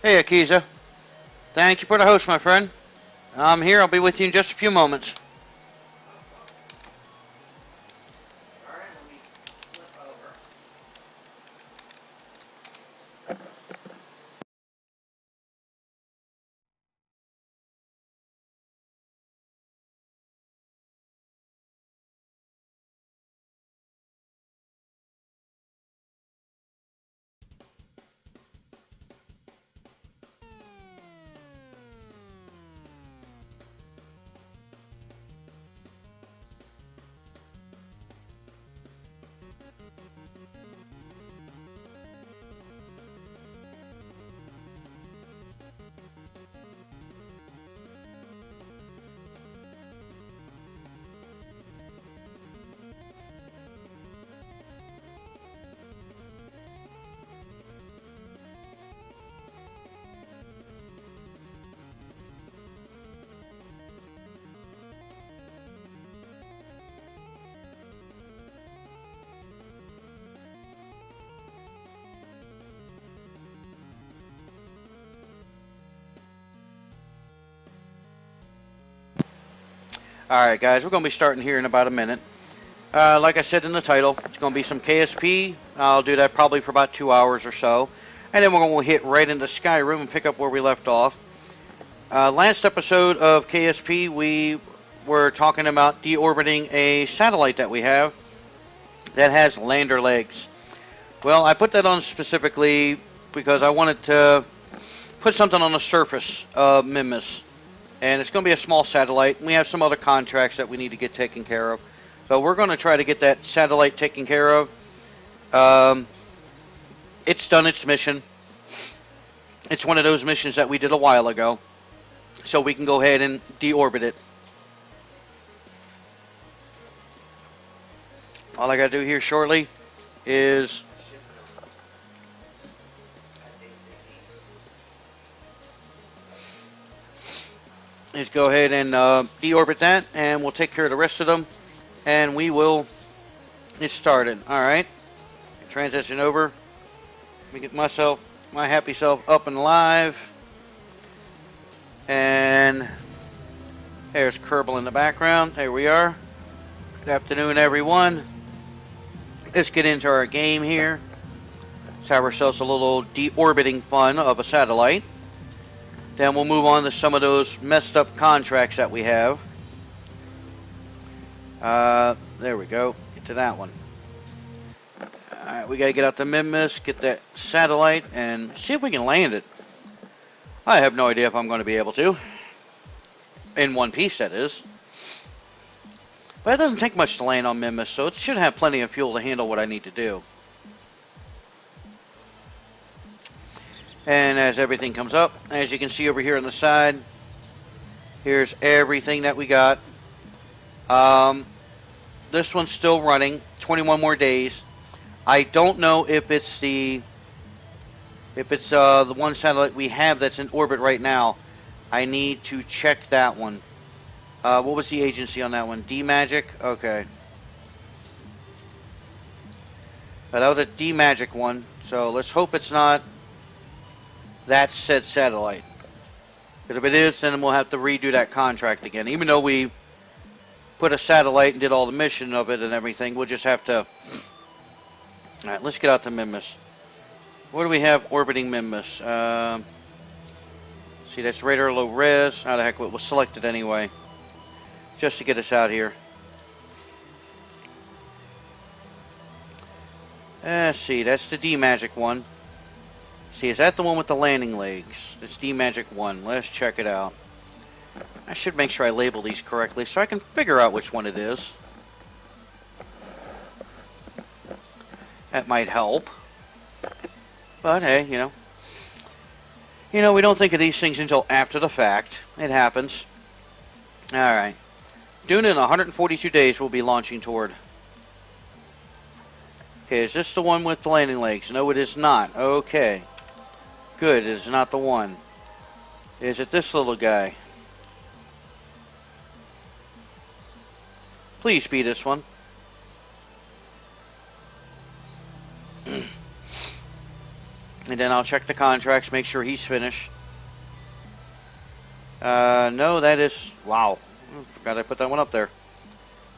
Hey, Akiza. Thank you for the host, my friend. I'm here. I'll be with you in just a few moments. All right, guys, we're going to be starting here in about a minute. Like I said in the title, it's going to be some KSP. I'll do that probably for about 2 hours or so. And then we're going to hit right into Skyrim and pick up where we left off. Last episode of KSP, we were talking about deorbiting a satellite that we have that has lander legs. Well, I put that on specifically because I wanted to put something on the surface of Mimas. And it's going to be a small satellite. We have some other contracts that we need to get taken care of. But we're going to try to get that satellite taken care of. It's done its mission. It's one of those missions that we did a while ago. So we can go ahead and deorbit it. All I got to do here shortly is go ahead and deorbit that, and we'll take care of the rest of them, and we will get started. All right, transition over. Let me get my happy self up and live, and there's Kerbal in the background. There we are. Good afternoon, everyone. Let's get into our game here. Let's have ourselves a little deorbiting fun of a satellite. Then we'll move on to some of those messed up contracts that we have. There we go. Get to that one. Alright, we gotta get out the Mimus, get that satellite, and see if we can land it. I have no idea if I'm going to be able to. In one piece, that is. But it doesn't take much to land on Mimus, so it should have plenty of fuel to handle what I need to do. And as everything comes up, as you can see over here on the side, here's everything that we got. This one's still running, 21 more days. I don't know if it's the one satellite we have that's in orbit right now. I need to check that one. What was the agency on that one? D-Magic? Okay. That was a D-Magic one, so let's hope it's not that said satellite. Because if it is, then we'll have to redo that contract again. Even though we put a satellite and did all the mission of it and everything, we'll just have to... Alright, let's get out to Mimus. What do we have orbiting Mimus? See, that's radar low res. How the heck, we'll select it anyway. Just to get us out here. See, that's the D-Magic one. See, is that the one with the landing legs? It's D-Magic 1. Let's check it out. I should make sure I label these correctly so I can figure out which one it is. That might help. But hey, you know, we don't think of these things until after the fact. It happens. Alright. Dune in 142 days we'll be launching toward. Okay, is this the one with the landing legs? No, it is not. Okay. Good, it is not the one. Is it this little guy? Please be this one. And then I'll check the contracts, make sure he's finished. No, that is... Wow. Forgot I put that one up there.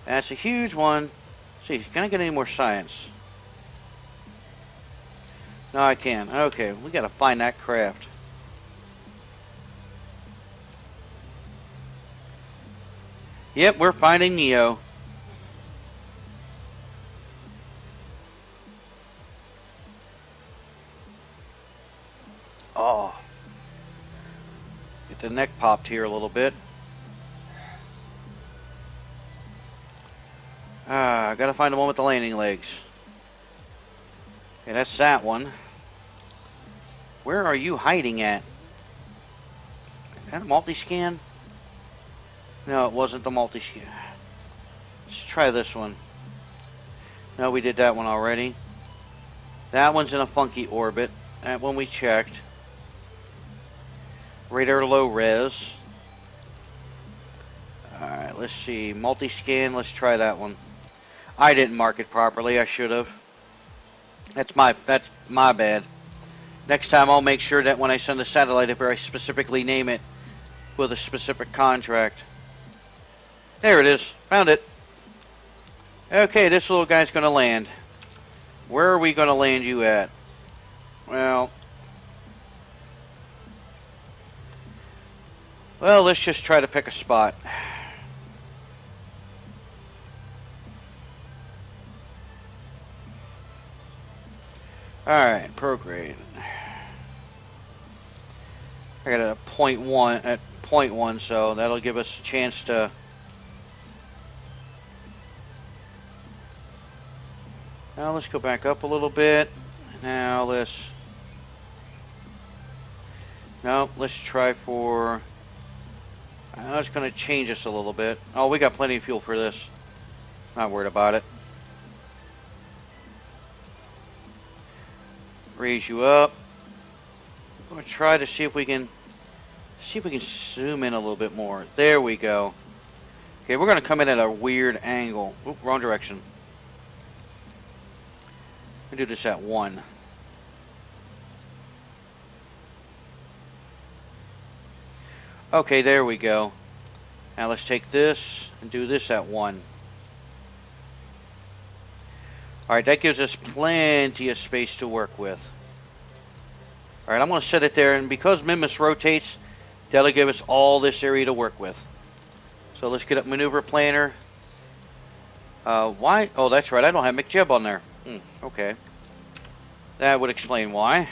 That's a huge one. Let's see, can I get any more science? No, I can't. Okay, we gotta find that craft. Yep, we're finding Neo. Oh. Get the neck popped here a little bit. I gotta find the one with the landing legs. Okay, that's that one. Where are you hiding at? Is that a multi-scan? No, it wasn't the multi-scan. Let's try this one. No, we did that one already. That one's in a funky orbit. That one we checked. Radar low res. Alright, let's see. Multi-scan, let's try that one. I didn't mark it properly, I should have. That's my bad. Next time I'll make sure that when I send a satellite up here I specifically name it with a specific contract. There it is. Found it. Okay, this little guy's going to land. Where are we going to land you at? Well, let's just try to pick a spot. Alright, prograde. I got a .1 so that'll give us a chance to Now let's go back up a little bit. Now let's... No, let's try for... I was going to change this a little bit. Oh, we got plenty of fuel for this. Not worried about it. Raise you up. I'm going to try to see if we can zoom in a little bit more. There we go. Okay, we're going to come in at a weird angle. Oop, wrong direction. We do this at 1. Okay, there we go. Now let's take this and do this at 1. Alright, that gives us plenty of space to work with. Alright, I'm going to set it there, and because Mimus rotates, that'll give us all this area to work with. So let's get up Maneuver Planner. Why? Oh, that's right, I don't have McJeb on there. Okay. That would explain why.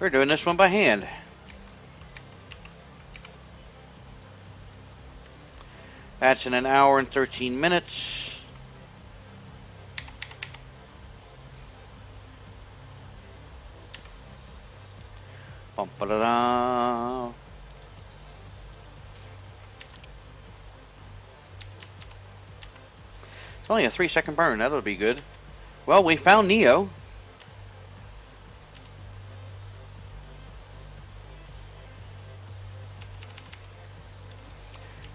We're doing this one by hand. That's in an hour and 13 minutes. Bum, ba-da-da. It's only a 3-second burn. That'll be good. Well, we found Neo.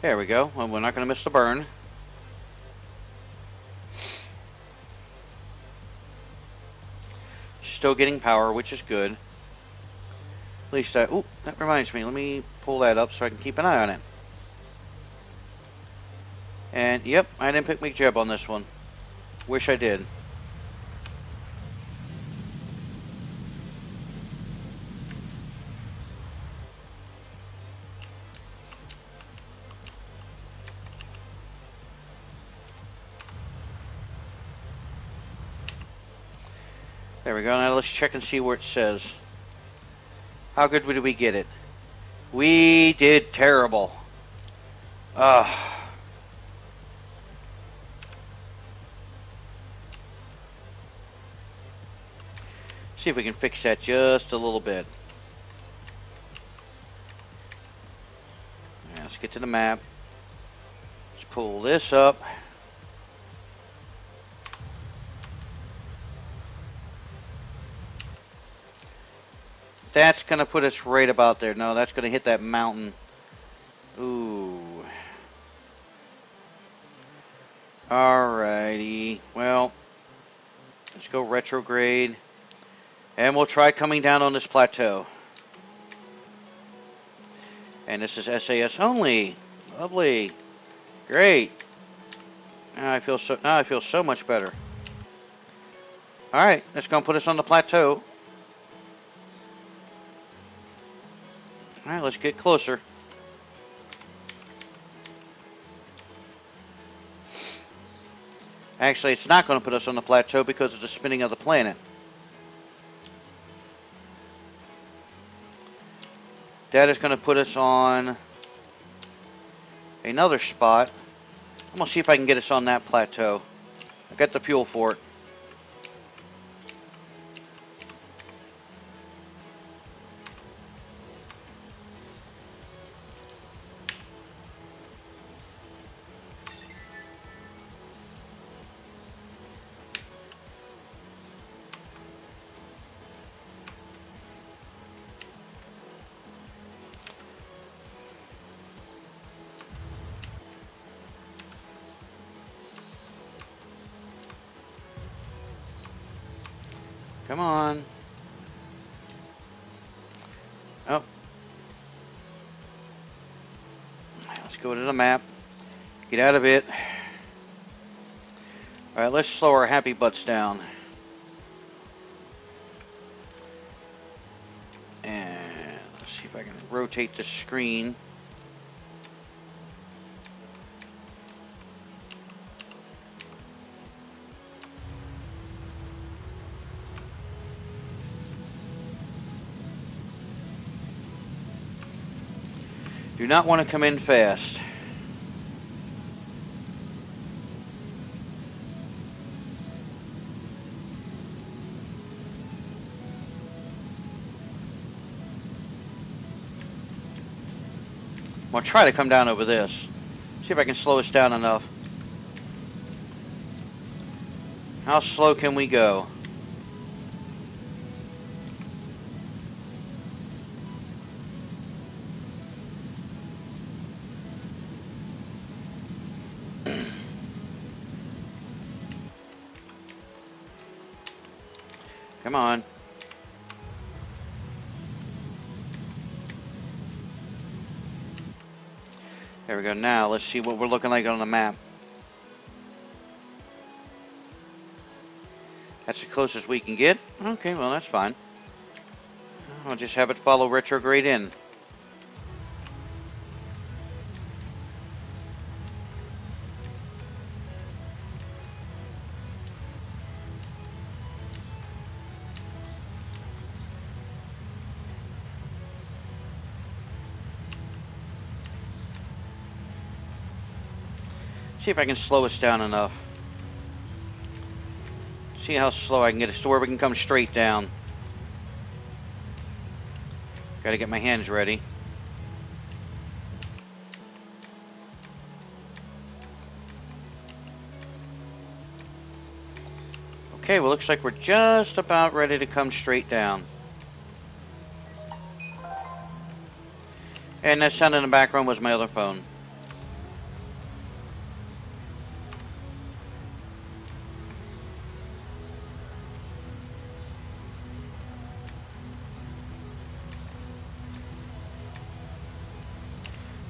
There we go. Well, we're not going to miss the burn. Still getting power, which is good. At least that... Ooh, that reminds me. Let me pull that up so I can keep an eye on it. And, yep, I didn't pick McJeb on this one. Wish I did. There we go. Now let's check and see where it says. How good did we get it? We did terrible. See if we can fix that just a little bit. Now let's get to the map. Let's pull this up. That's going to put us right about there. No, that's going to hit that mountain. Ooh. Alrighty. Well, let's go retrograde. And we'll try coming down on this plateau. And this is SAS only. Lovely. Great. Now I feel so much better. Alright, that's going to put us on the plateau. Alright, let's get closer. Actually, it's not going to put us on the plateau because of the spinning of the planet. That is going to put us on another spot. I'm going to see if I can get us on that plateau. I got the fuel for it. Come on. Oh. Let's go to the map. Get out of it. Alright, let's slow our happy butts down. And let's see if I can rotate the screen. Do not want to come in fast. I'm going to try to come down over this. See if I can slow us down enough. How slow can we go? Come on. There we go. Now, let's see what we're looking like on the map. That's the closest we can get. Okay, well, that's fine. I'll just have it follow retrograde in. See if I can slow us down enough. See how slow I can get us to where we can come straight down. Gotta get my hands ready. Okay, well, looks like we're just about ready to come straight down. And that sound in the background was my other phone.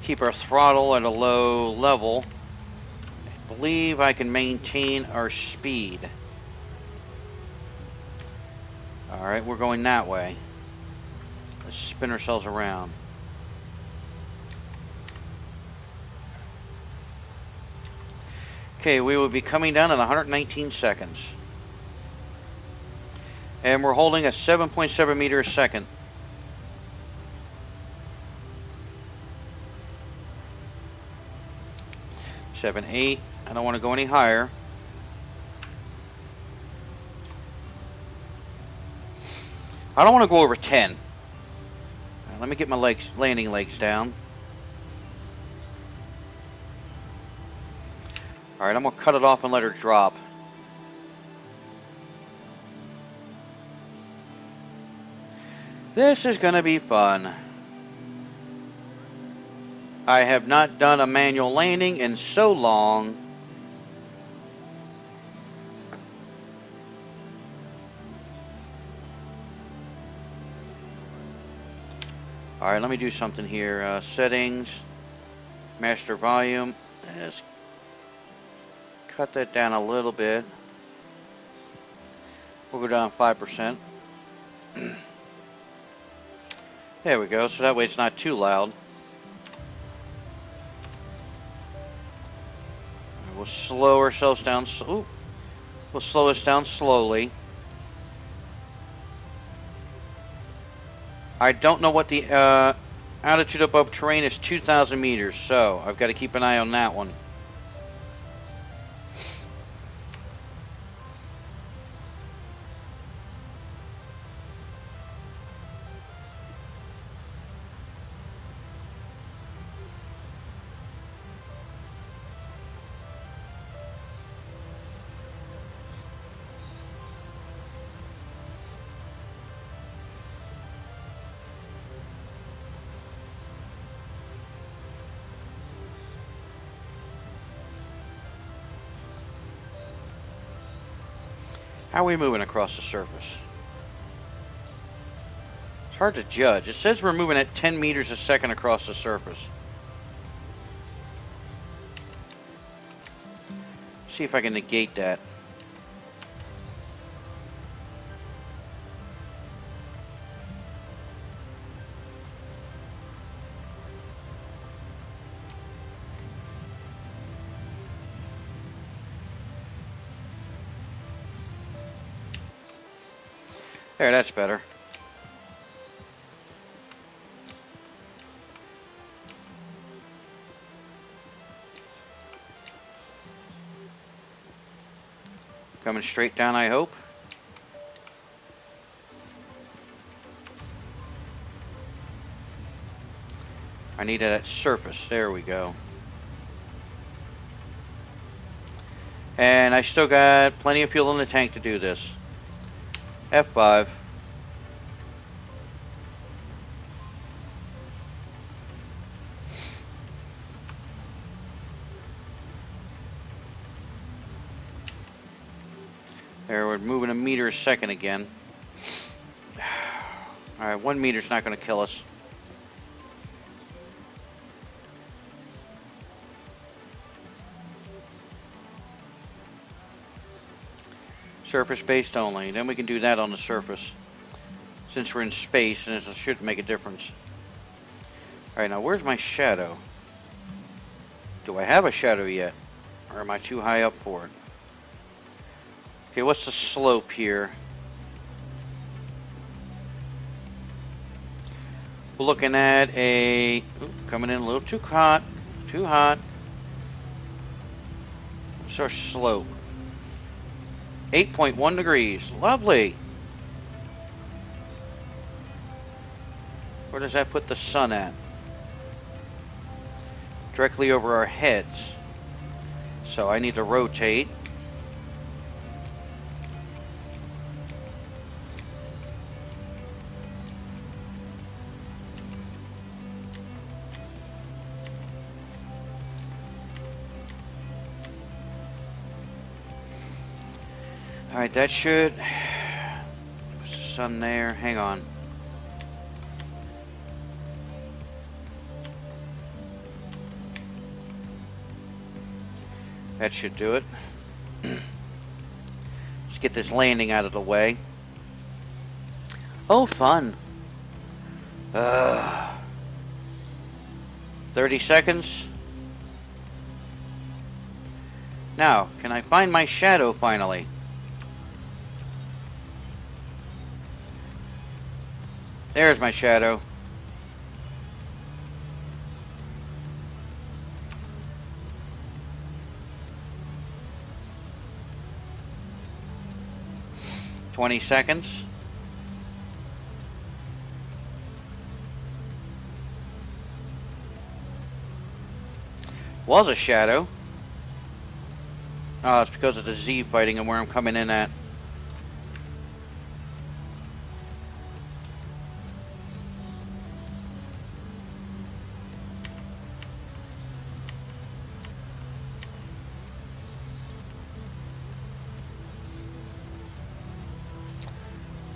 Keep our throttle at a low level. I believe I can maintain our speed. Alright, we're going that way. Let's spin ourselves around. Okay, we will be coming down in 119 seconds. And we're holding at 7.7 meters a second. 7, 8. I don't want to go any higher. I don't want to go over 10. Right, let me get my landing legs down. Alright, I'm going to cut it off and let her drop. This is going to be fun. I have not done a manual landing in so long. Alright, let me do something here. Settings, master volume. Let's cut that down a little bit. We'll go down 5%. There we go, so that way it's not too loud. We'll slow ourselves down. Ooh, we'll slow us down slowly. I don't know what the altitude above terrain is. 2,000 meters, so I've got to keep an eye on that one. How are we moving across the surface? It's hard to judge. It says we're moving at 10 meters a second across the surface. See if I can negate that. There, that's better. Coming straight down, I hope. I need that surface. There we go. And I still got plenty of fuel in the tank to do this. F5. There, we're moving a meter a second again. Alright, 1 meter's not going to kill us. Surface based only. Then we can do that on the surface. Since we're in space, and it shouldn't make a difference. Alright, now where's my shadow? Do I have a shadow yet? Or am I too high up for it? Okay, what's the slope here? We're looking at a... Ooh, coming in a little too hot. Too hot. What's our slope? 8.1 degrees. Lovely. Where does that put the sun at? Directly over our heads. So I need to rotate. Alright, that should... What's the sun there? Hang on. That should do it. Let's get this landing out of the way. Oh, fun. 30 seconds. Now, can I find my shadow finally? There's my shadow. "20 seconds. Was a shadow. Oh, it's because of the Z fighting and where I'm coming in at.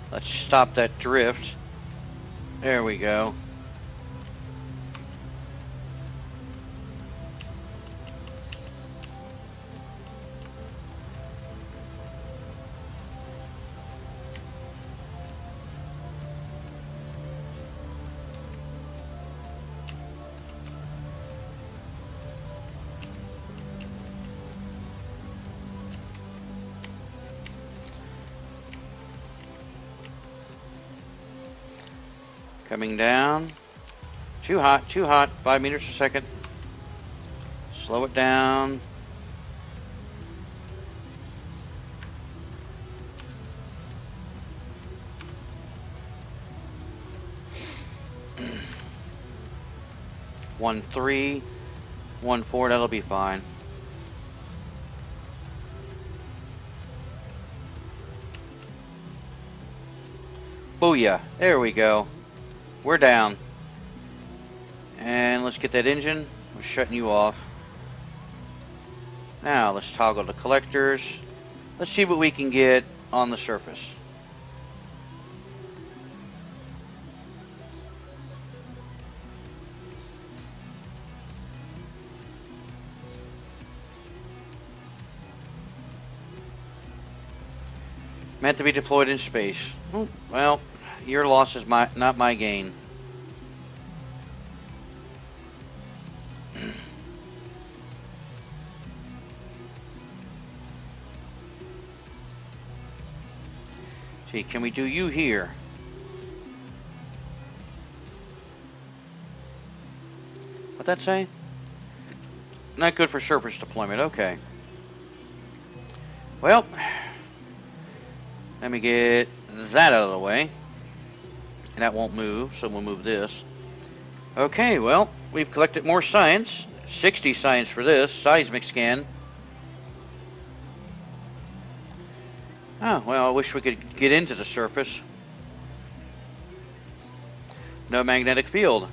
Let's stop that drift. There we go. Coming down. Too hot, too hot. 5 meters a second. Slow it down. One 3, 1 4, that'll be fine. Booyah, there we go. We're down. And let's get that engine. We're shutting you off. Now let's toggle the collectors. Let's see what we can get on the surface. Meant to be deployed in space. Well, your loss is not my gain. See, can we do you here? What'd that say? Not good for surface deployment. Okay. Well, let me get that out of the way. And that won't move, so we'll move this. Okay, well, we've collected more science. 60 science for this seismic scan. Oh, well, I wish we could get into the surface. No magnetic field.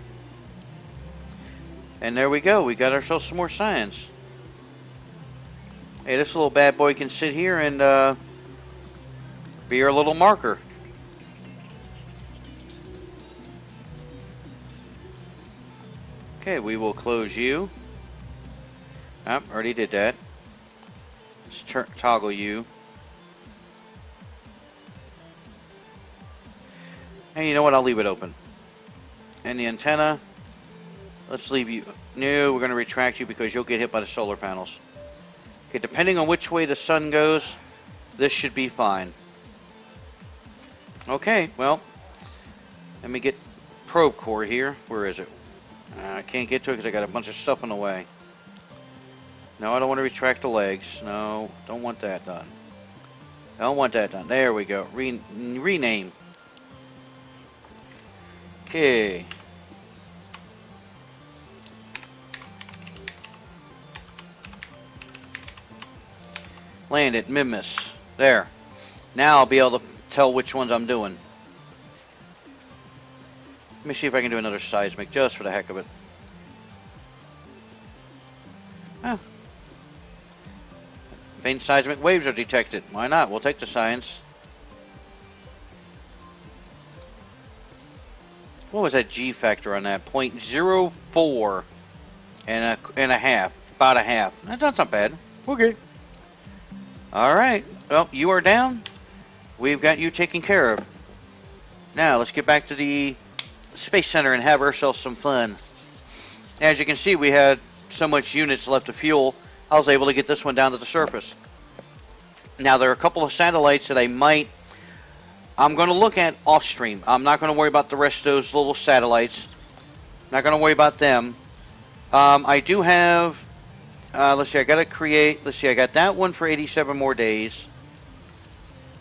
And there we go. We got ourselves some more science. Hey, this little bad boy can sit here and be our little marker. Okay, we will close you. Oh, already did that. Let's toggle you. And you know what? I'll leave it open. And the antenna, let's leave you. No, we're going to retract you because you'll get hit by the solar panels. Okay, depending on which way the sun goes, this should be fine. Okay, well, let me get probe core here. Where is it? I can't get to it because I got a bunch of stuff in the way. No, I don't want to retract the legs. No, don't want that done. Don't want that done. There we go. Rename. Okay. Land at Mimus. There. Now I'll be able to tell which ones I'm doing. Let me see if I can do another seismic just for the heck of it. Oh. Faint seismic waves are detected. Why not? We'll take the science. What was that G factor on that? 0.04 and a half. About a half. That's not bad. Okay. Alright. Well, you are down. We've got you taken care of. Now, let's get back to the Space Center and have ourselves some fun. As you can see, we had so much units left of fuel, I was able to get this one down to the surface. Now, there are a couple of satellites that I'm going to look at off stream. I'm not going to worry about the rest of those little satellites. Not going to worry about them. I do have, let's see, I got to create, let's see, I got that one for 87 more days.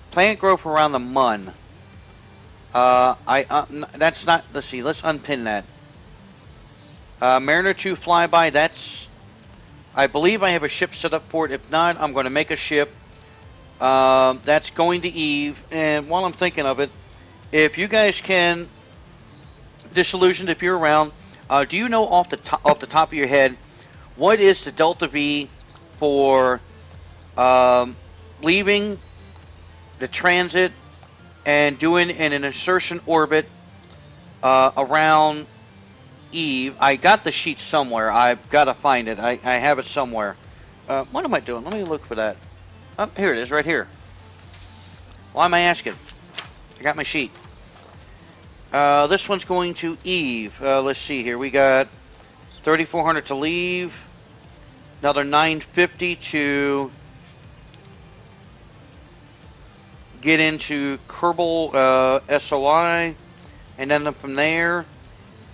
Plant growth around the Mun. That's not, let's see, let's unpin that. Mariner 2 flyby, that's, I believe I have a ship set up for it. If not, I'm going to make a ship. That's going to Eve. And while I'm thinking of it, if you guys can, Disillusioned, if you're around, do you know off the top of your head, what is the delta V for leaving the transit and doing an insertion orbit around Eve? I got the sheet somewhere. I've got to find it. I have it somewhere. What am I doing? Let me look for that. Oh, here it is, right here. Why am I asking? I got my sheet. This one's going to Eve. Let's see here. We got 3,400 to leave. Another 950 to get into Kerbal SOI. And then from there,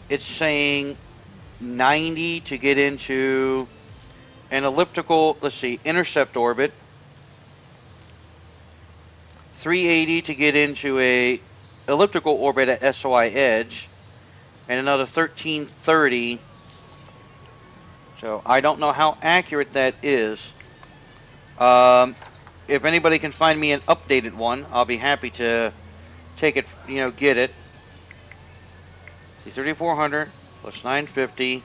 it's saying 90 to get into an elliptical, let's see, intercept orbit. 380 to get into a elliptical orbit at SOI edge, and another 1330. So I don't know how accurate that is. If anybody can find me an updated one, I'll be happy to take it, get it. See, 3,400 plus 950.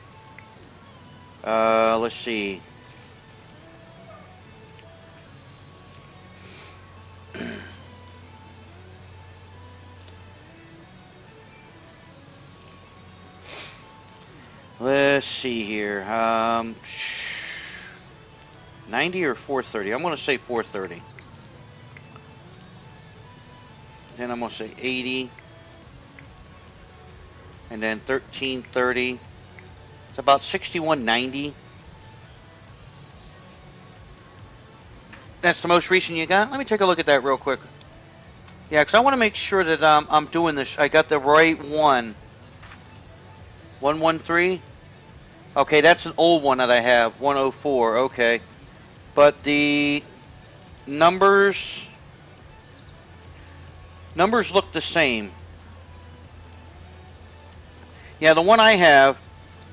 Let's see. Let's see here. 90 or 430? I'm going to say 430. Then I'm going to say 80. And then 1330. It's about 6190. That's the most recent you got? Let me take a look at that real quick. Yeah, because I want to make sure that I'm doing this. I got the right one. 113? Okay, that's an old one that I have. 104, okay. But the numbers look the same. Yeah, the one I have,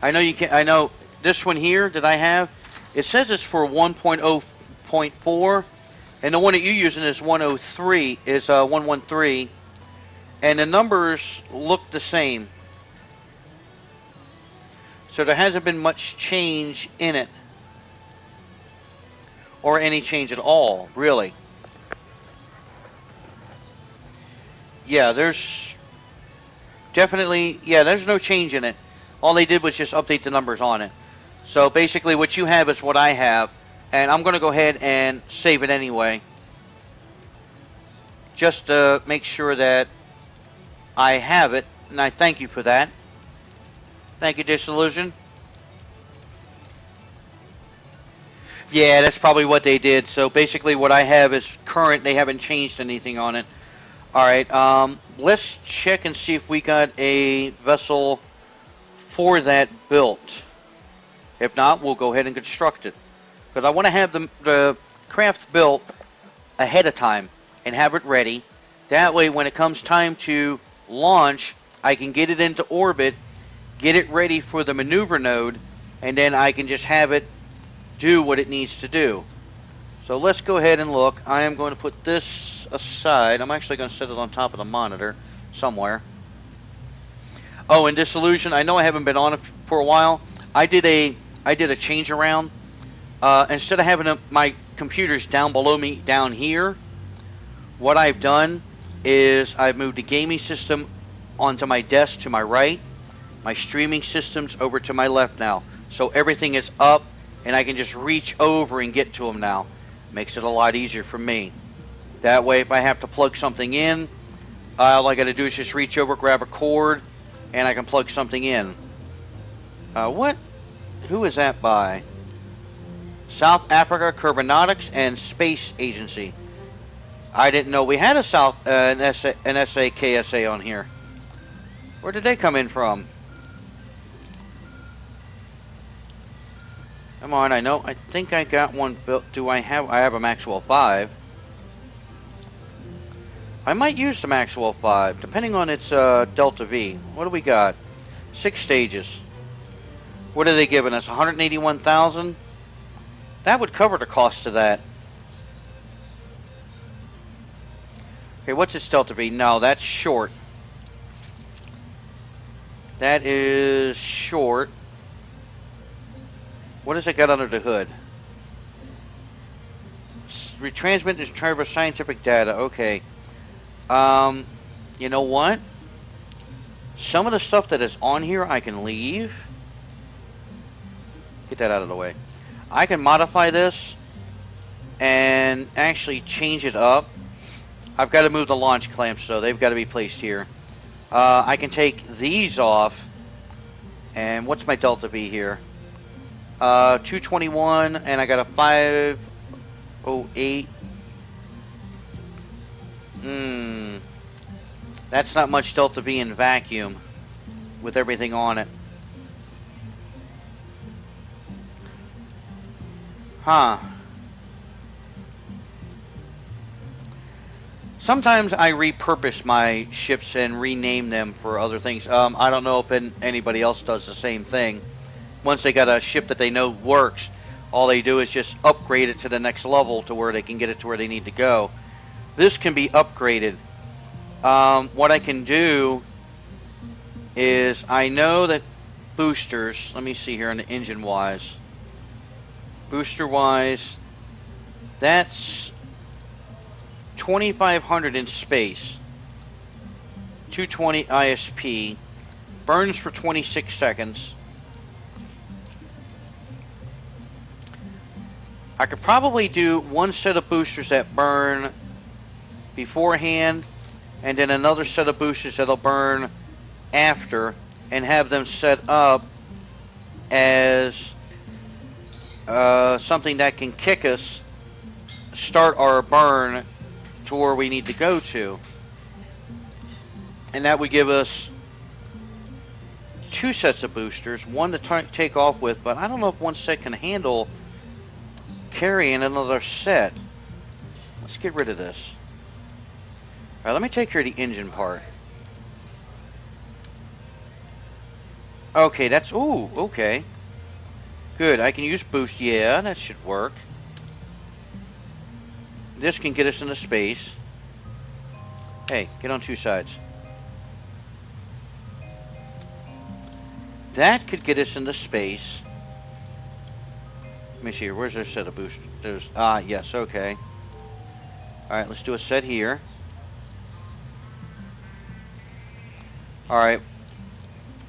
I know you can. I know this one here that I have. It says it's for 1.0.4, and the one that you're using is 103. Is 113, and the numbers look the same. So there hasn't been much change in it, or any change at all, really. Yeah, there's definitely, yeah, there's no change in it. All they did was just update the numbers on it. So basically what you have is what I have, and I'm going to go ahead and save it anyway, just to make sure that I have it, and I thank you for that. Thank you, Disillusion. Yeah, that's probably what they did. So basically what I have is current. They haven't changed anything on it. Alright, let's check and see if we got a vessel for that built. If not, we'll go ahead and construct it. Because I want to have the craft built ahead of time and have it ready. That way, when it comes time to launch, I can get it into orbit, get it ready for the maneuver node, and then I can just have it do what it needs to do. So let's go ahead and look. I am going to put this aside. I'm actually going to set it on top of the monitor somewhere. Oh, and Disillusion, I know I haven't been on it for a while. I did a change around. Instead of having my computers down below me down here, what I've done is I've moved the gaming system onto my desk to my right, my streaming system's over to my left now. So everything is up, and I can just reach over and get to them now. Makes it a lot easier for me. That way, if I have to plug something in, all I got to do is just reach over, grab a cord, and I can plug something in. What? Who is that by? South Africa Carbonatics and Space Agency. I didn't know we had a an SA KSA on here. Where did they come in from? Come on, I think I got one built. I have a Maxwell 5. I might use the Maxwell 5, depending on its Delta V. What do we got? 6 stages. What are they giving us? 181,000? That would cover the cost of that. Okay, what's its Delta V? No, that's short. That is short. What does it got under the hood? Retransmit and transfer scientific data. Okay. You know what? Some of the stuff that is on here I can leave. Get that out of the way. I can modify this and actually change it up. I've got to move the launch clamps, so they've got to be placed here. I can take these off. And what's my Delta V here? 221, and I got a 508. That's not much Delta V in vacuum with everything on it. Huh. Sometimes I repurpose my ships and rename them for other things. I don't know if anybody else does the same thing. Once they got a ship that they know works, all they do is just upgrade it to the next level to where they can get it to where they need to go. This can be upgraded. What I can do is, I know that boosters, let me see here on the engine wise. Booster wise, that's 2,500 in space. 220 ISP. Burns for 26 seconds. I could probably do one set of boosters that burn beforehand, and then another set of boosters that'll burn after, and have them set up as something that can kick us, start our burn to where we need to go to. And that would give us 2 sets of boosters, one to take off with, but I don't know if one set can handle carrying another set. Let's get rid of this. Alright, let me take care of the engine part. Okay, that's... Ooh, okay. Good, I can use boost. Yeah, that should work. This can get us into space. Hey, get on two sides. That could get us into space. Let me see here. Where's our set of boost? There's... Ah, yes, okay. Alright, let's do a set here. Alright.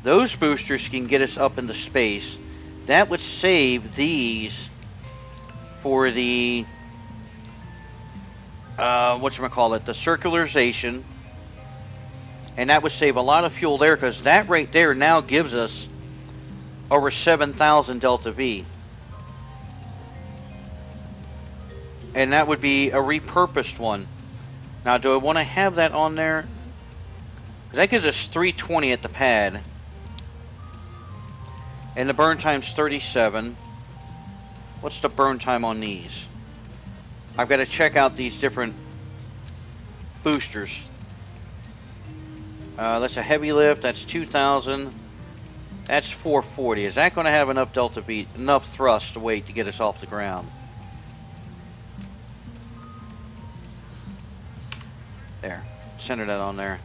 Those boosters can get us up into space. That would save these for the... whatchamacallit? The circularization. And that would save a lot of fuel there, because that right there now gives us over 7,000 delta V. And that would be a repurposed one. Now, do I want to have that on there? That gives us 320 at the pad. And the burn time's 37. What's the burn time on these? I've got to check out these different boosters. That's a heavy lift. That's 2,000. That's 440. Is that going to have enough delta V, enough thrust weight to get us off the ground? There. Center that on there.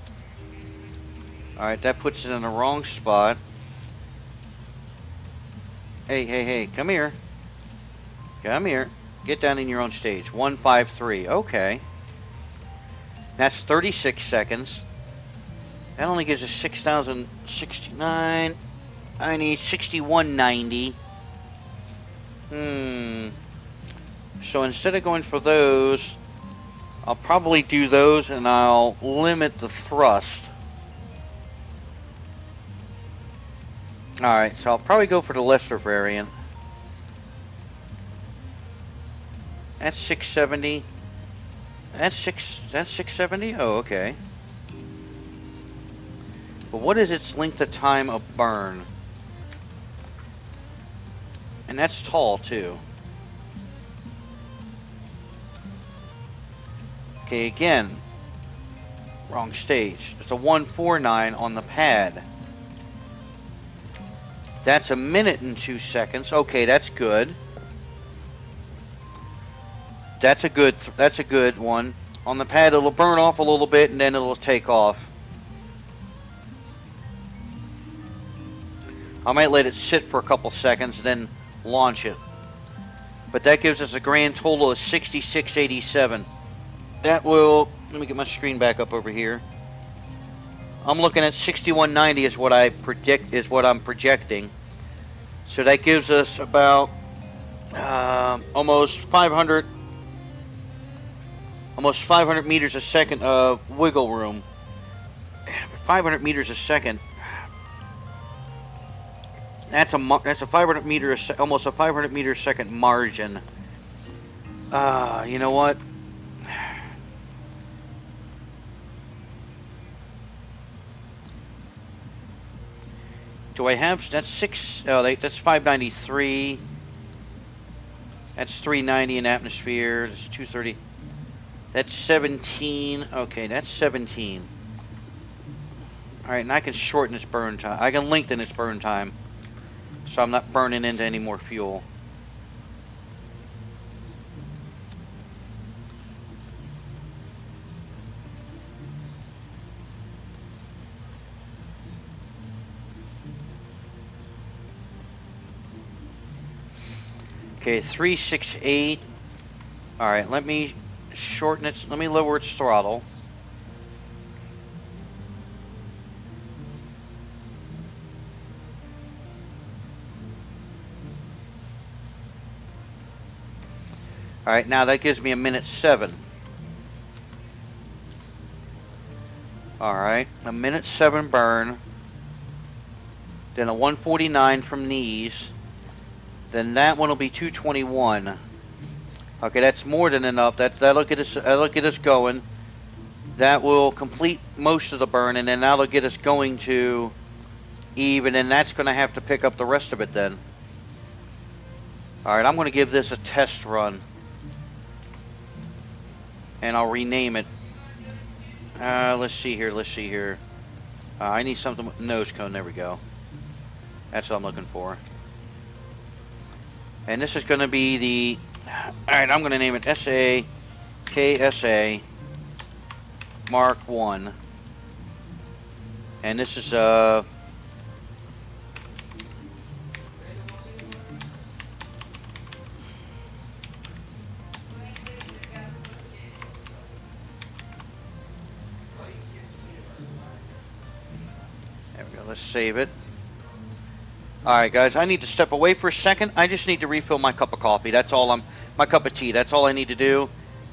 Alright, that puts it in the wrong spot. Hey, hey, hey, come here. Come here. Get down in your own stage. 153. Okay. That's 36 seconds. That only gives us 6,069. I need 6,190. So instead of going for those, I'll probably do those and I'll limit the thrust. Alright, so I'll probably go for the lesser variant. That's 670. That's 670? Oh, okay. But what is its length of time of burn? And that's tall too. Okay, again, wrong stage. It's a 149 on the pad. That's 1 minute and 2 seconds. Okay, that's good. That's a good one. On the pad, it'll burn off a little bit and then it'll take off. I might let it sit for a couple seconds, then launch it. But that gives us a grand total of 6687. That will... Let me get my screen back up over here. I'm looking at 6190 is what I predict, is what I'm projecting. So that gives us about almost 500 meters a second of wiggle room. 500 meters a second. That's a 500 meter almost a 500 meter a second margin. You know what? Do I have, that's 593. That's 390 in atmosphere. That's 230. That's 17. Okay, that's 17. Alright, and I can shorten its burn time. I can lengthen its burn time. So I'm not burning into any more fuel. Okay, 368. Alright, let me shorten it. Let me lower its throttle. Alright, now that gives me 1:07. Alright, 1:07 burn. Then a 149 from these. Then that one will be 221. Okay, that's more than enough. That'll get us going. That will complete most of the burn, and then that'll get us going to even, and that's going to have to pick up the rest of it then. Alright, I'm going to give this a test run. And I'll rename it. Let's see here. I need something with nose cone. There we go. That's what I'm looking for. And this is going to be the... Alright, I'm going to name it SA KSA Mark 1. And this is... There we go. Let's save it. Alright guys, I need to step away for a second. I just need to refill my cup of coffee. That's all my cup of tea. That's all I need to do.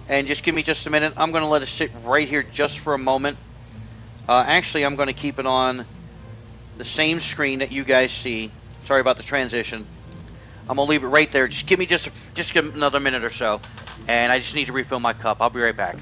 And just give me just a minute. I'm going to let it sit right here just for a moment. Actually, I'm going to keep it on the same screen that you guys see. Sorry about the transition. I'm going to leave it right there. Just give me just give another minute or so. And I just need to refill my cup. I'll be right back.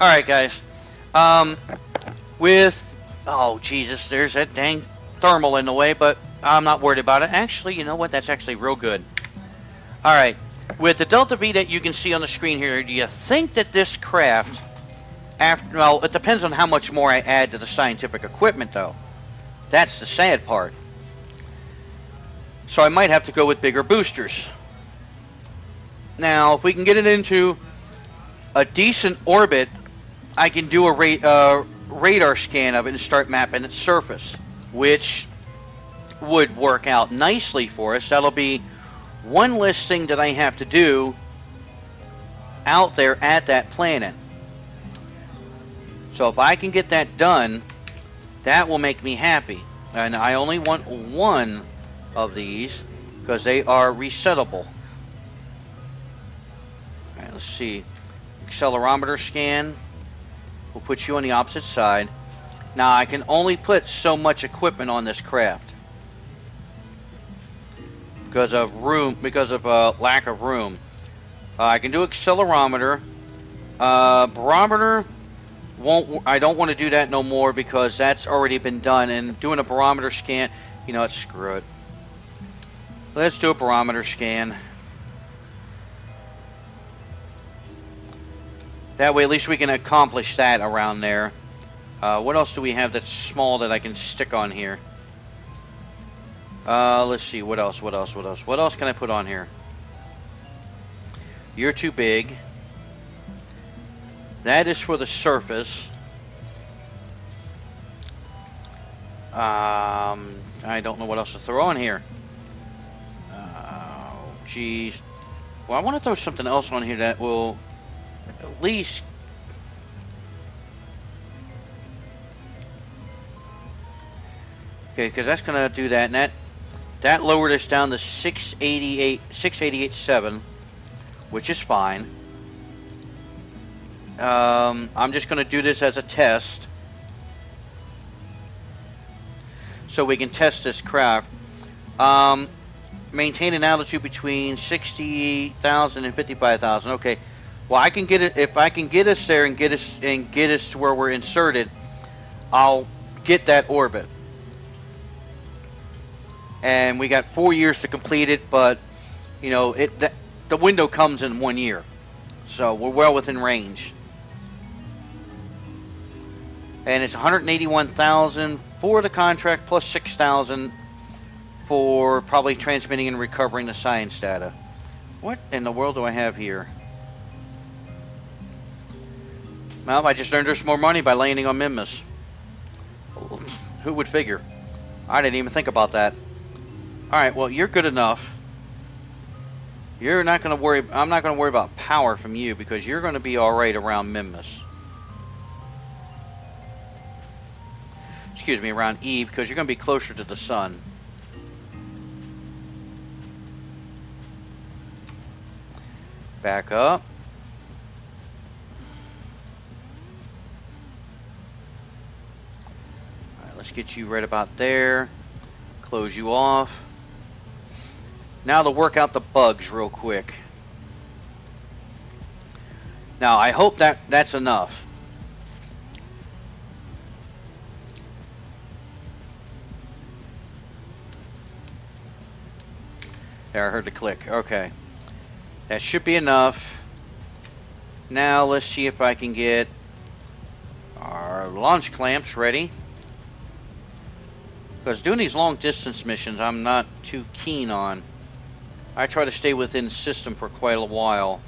Alright, guys. Um, with... Oh, Jesus, there's that dang thermal in the way, but I'm not worried about it. Actually, you know what? That's actually real good. Alright. With the Delta V that you can see on the screen here, do you think that this craft... Well, it depends on how much more I add to the scientific equipment, though. That's the sad part. So I might have to go with bigger boosters. Now, if we can get it into a decent orbit, I can do a radar scan of it and start mapping its surface, which would work out nicely for us. That'll be one less thing that I have to do out there at that planet. So if I can get that done, that will make me happy. And I only want one of these because they are resettable. Alright, let's see. Accelerometer scan. We'll put you on the opposite side. Now I can only put so much equipment on this craft because of lack of room. I can do accelerometer. Barometer won't. I don't want to do that no more because that's already been done. And doing a barometer scan, you know what? Screw it. Let's do a barometer scan. That way, at least we can accomplish that around there. What else do we have that's small that I can stick on here? Let's see. What else? What else can I put on here? You're too big. That is for the surface. I don't know what else to throw on here. Geez. Well, I want to throw something else on here that will at least... Okay, because that's going to do that. And that lowered us down to 688.7, which is fine. I'm just going to do this as a test, so we can test this craft. Maintain an altitude between 60,000 and 55,000. Okay, well I can get it. If I can get us there and get us to where we're inserted, I'll get that orbit. And we got 4 years to complete it, but you know the window comes in 1 year, so we're well within range. And it's 181,000 for the contract plus 6,000 for probably transmitting and recovering the science data. What in the world do I have here? Well, I just earned her some more money by landing on Minmus. Who would figure? I didn't even think about that. Alright, well, you're good enough. You're not going to worry. I'm not going to worry about power from you because you're going to be alright around Minmus. Excuse me, around Eve, because you're going to be closer to the sun. Back up. Alright, let's get you right about there. Close you off. Now to work out the bugs real quick. Now, I hope that's enough. There, I heard the click. Okay. That should be enough. Now, let's see if I can get our launch clamps ready. Because doing these long distance missions, I'm not too keen on. I try to stay within system for quite a while.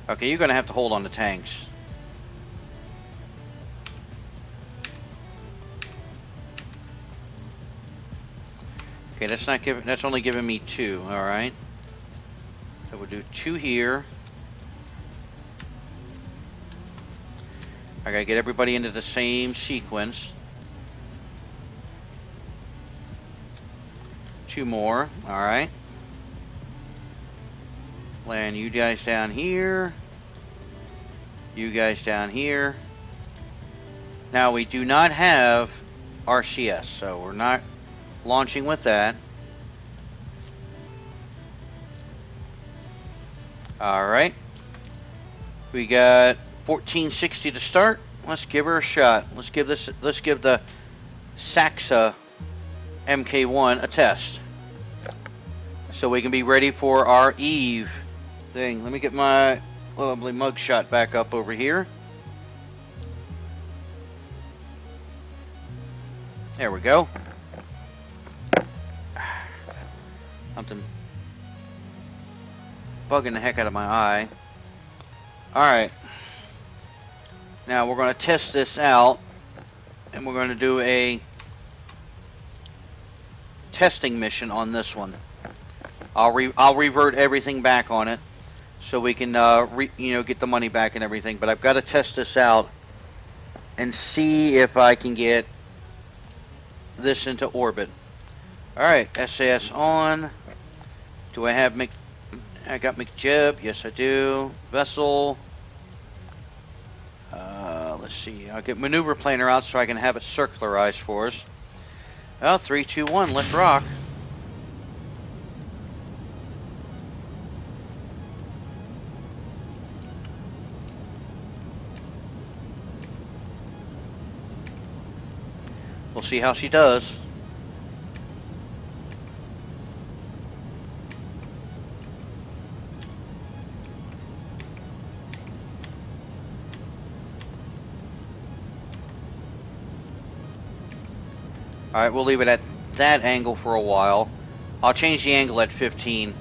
Okay, you're going to have to hold on to tanks. Okay, that's only giving me 2, all right. So we'll do 2 here. I gotta get everybody into the same sequence. 2 more, all right. Land you guys down here. You guys down here. Now we do not have RCS, so we're not launching with that. Alright. We got 1460 to start. Let's give her a shot. Let's give the Saxa MK1 a test. So we can be ready for our Eve thing. Let me get my lovely mugshot back up over here. There we go. Something bugging the heck out of my eye. Alright. Now we're going to test this out. And we're going to do a testing mission on this one. I'll revert everything back on it. So we can get the money back and everything. But I've got to test this out. And see if I can get this into orbit. Alright, SAS on. Do I have I got McJeb? Yes, I do. Vessel. Let's see. I'll get maneuver planer out so I can have it circularized for us. Well, 3, 2, 1. Let's rock. We'll see how she does. Alright, we'll leave it at that angle for a while. I'll change the angle at 15.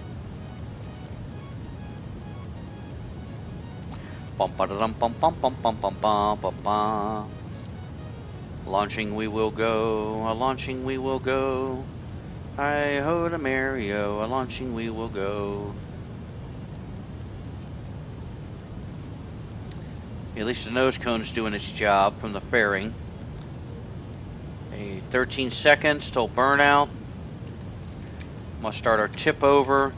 Launching we will go, a launching we will go. Hi-ho to Mario, a launching we will go. At least the nose cone's doing its job from the fairing. 13 seconds till burnout. I'm going to start our tip over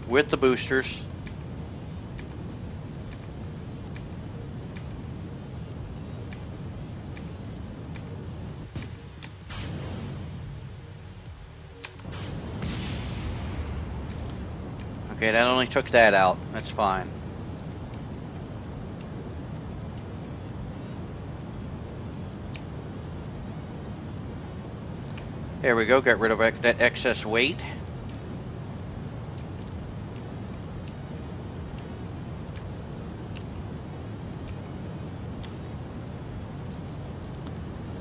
with the boosters. Okay, that only took that out. That's fine. There we go, got rid of that excess weight.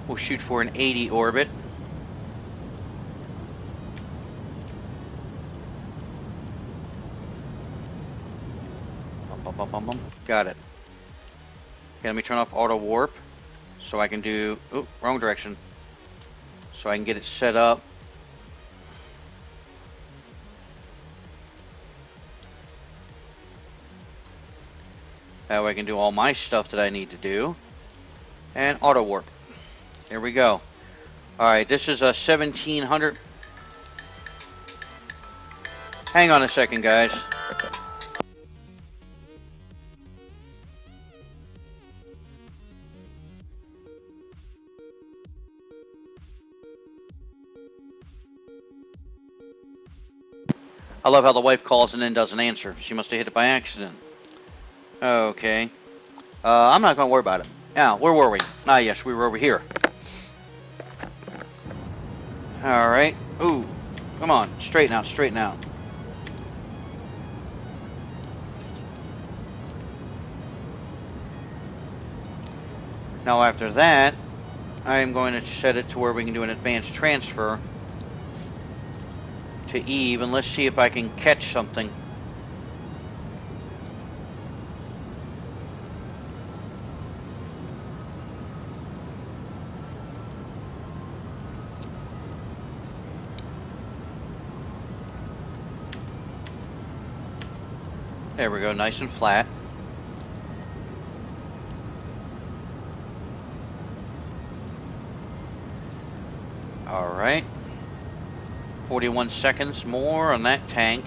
We'll shoot for an 80 orbit. Got it. Okay, let me turn off auto warp so I can do, oh, wrong direction. So I can get it set up. That way I can do all my stuff that I need to do. And auto warp. There we go. Alright, this is a 1700. Hang on a second, guys. I love how the wife calls and then doesn't answer. She must have hit it by accident. Okay. I'm not going to worry about it. Now, where were we? Ah, yes, we were over here. Alright. Ooh. Come on. Straighten out, straighten out. Now, after that, I am going to set it to where we can do an advanced transfer to Eve, and let's see if I can catch something. There we go, nice and flat. All right. 41 seconds more on that tank.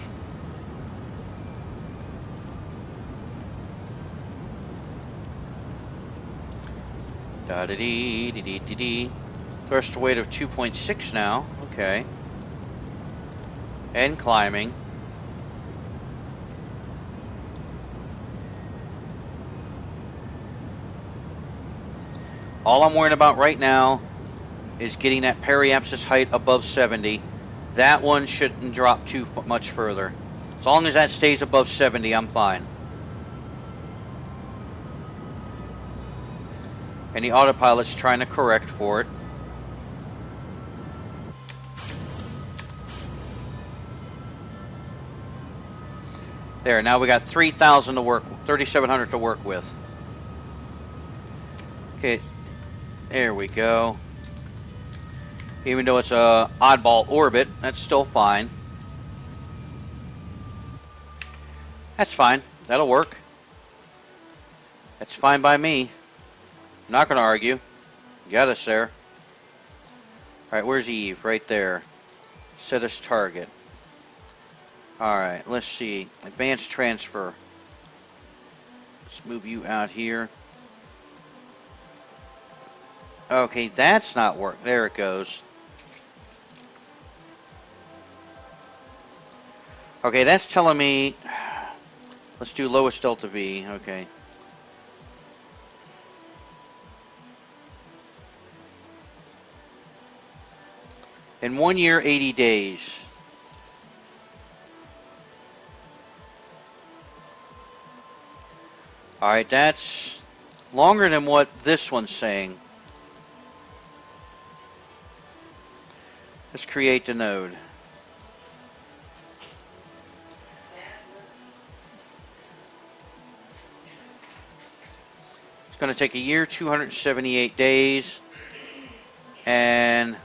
Da-da-dee, dee-dee-dee-dee. Thrust weight of 2.6 now. Okay. and climbing. All I'm worrying about right now is getting that periapsis height above 70. That one shouldn't drop too much further. As long as that stays above 70, I'm fine. And the autopilot's trying to correct for it. There, now we got 3,000 to work, 3,700 to work with. Okay, there we go. Even though it's a oddball orbit, that's still fine. That's fine. That'll work. That's fine by me. I'm not going to argue. Got us there. Alright, where's Eve? Right there. Set as target. Alright, let's see. Advanced transfer. Let's move you out here. Okay, that's not working. There it goes. Okay, that's telling me... Let's do lowest delta V. Okay. In 1 year, 80 days. Alright, that's longer than what this one's saying. Let's create the node. It's going to take a year, 278 days, and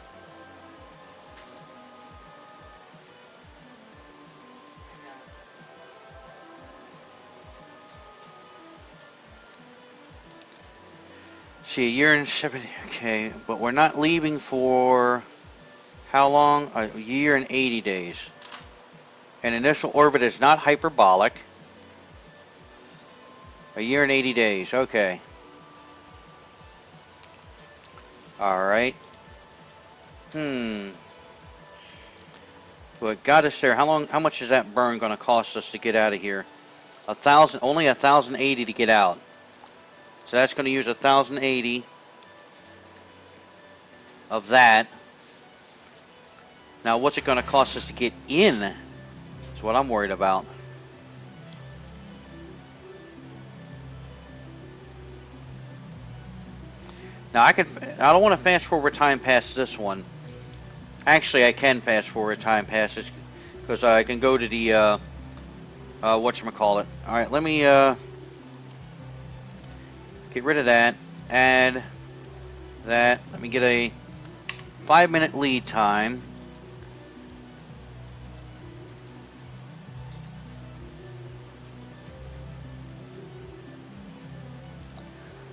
see, a year and 70, okay, but we're not leaving for how long? A year and 80 days. An initial orbit is not hyperbolic. A year and 80 days, okay. Alright. Well, it got us there. How much is that burn going to cost us to get out of here? Only 1,080 to get out. So that's going to use 1,080 of that. Now, what's it going to cost us to get in? That's what I'm worried about. Now, I don't want to fast forward time past this one. Actually, I can fast forward time past this because I can go to the whatchamacallit. All right, let me get rid of that. Add that. Let me get a 5-minute lead time.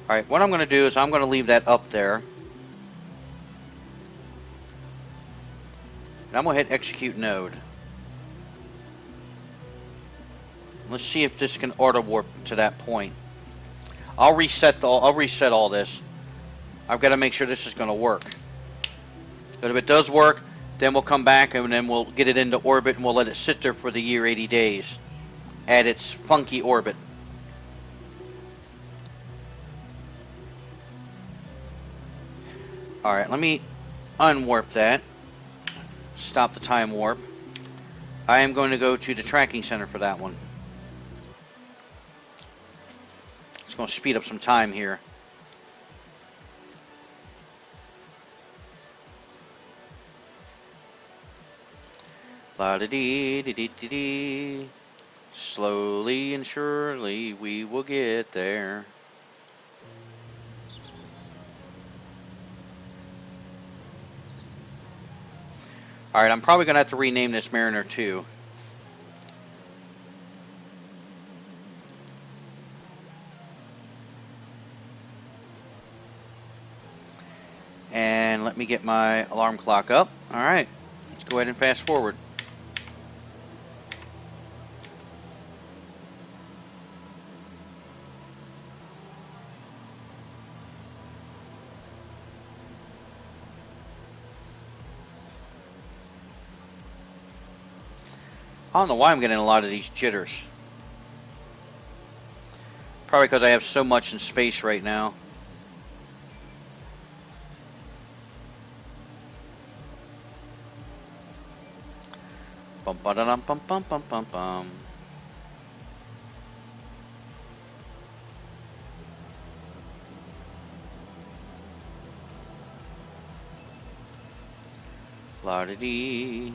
Alright, what I'm going to do is I'm going to leave that up there. And I'm going to hit execute node. Let's see if this can auto warp to that point. I'll reset all this. I've got to make sure this is going to work. But if it does work, then we'll come back and then we'll get it into orbit and we'll let it sit there for the year 80 days at its funky orbit. Alright, let me unwarp that. Stop the time warp. I am going to go to the tracking center for that one. It's going to speed up some time here. La-da-dee-dee-dee-dee-dee. Slowly and surely we will get there. Alright, I'm probably going to have to rename this Mariner 2. And let me get my alarm clock up. Alright, let's go ahead and fast forward. I don't know why I'm getting a lot of these jitters. Probably because I have so much in space right now. Bum ba da dum bum bum bum bum bum. La da dee.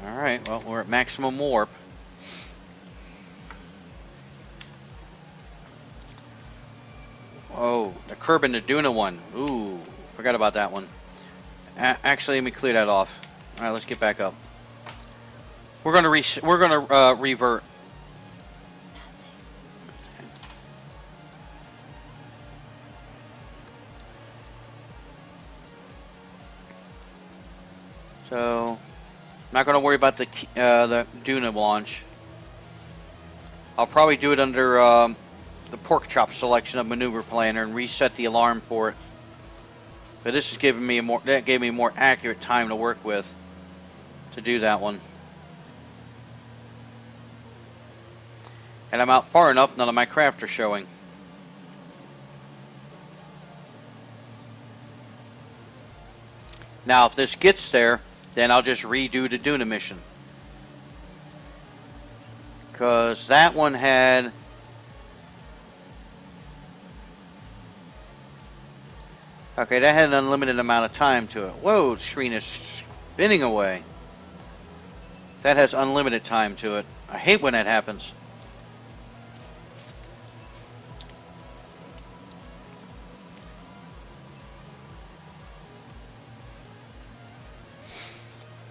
Alright, well, we're at maximum warp. Oh, the Curb and the Duna one. Ooh, forgot about that one. Actually, let me clear that off. Alright, let's get back up. We're gonna revert. So, I'm not gonna worry about the Duna launch. I'll probably do it under the pork chop selection of maneuver planner and reset the alarm for it. But this is giving me that gave me a more accurate time to work with to do that one. And I'm out far enough, none of my craft are showing. Now, if this gets there, then I'll just redo the Duna mission. Because that one had... Okay, that had an unlimited amount of time to it. Whoa, the screen is spinning away. That has unlimited time to it. I hate when that happens.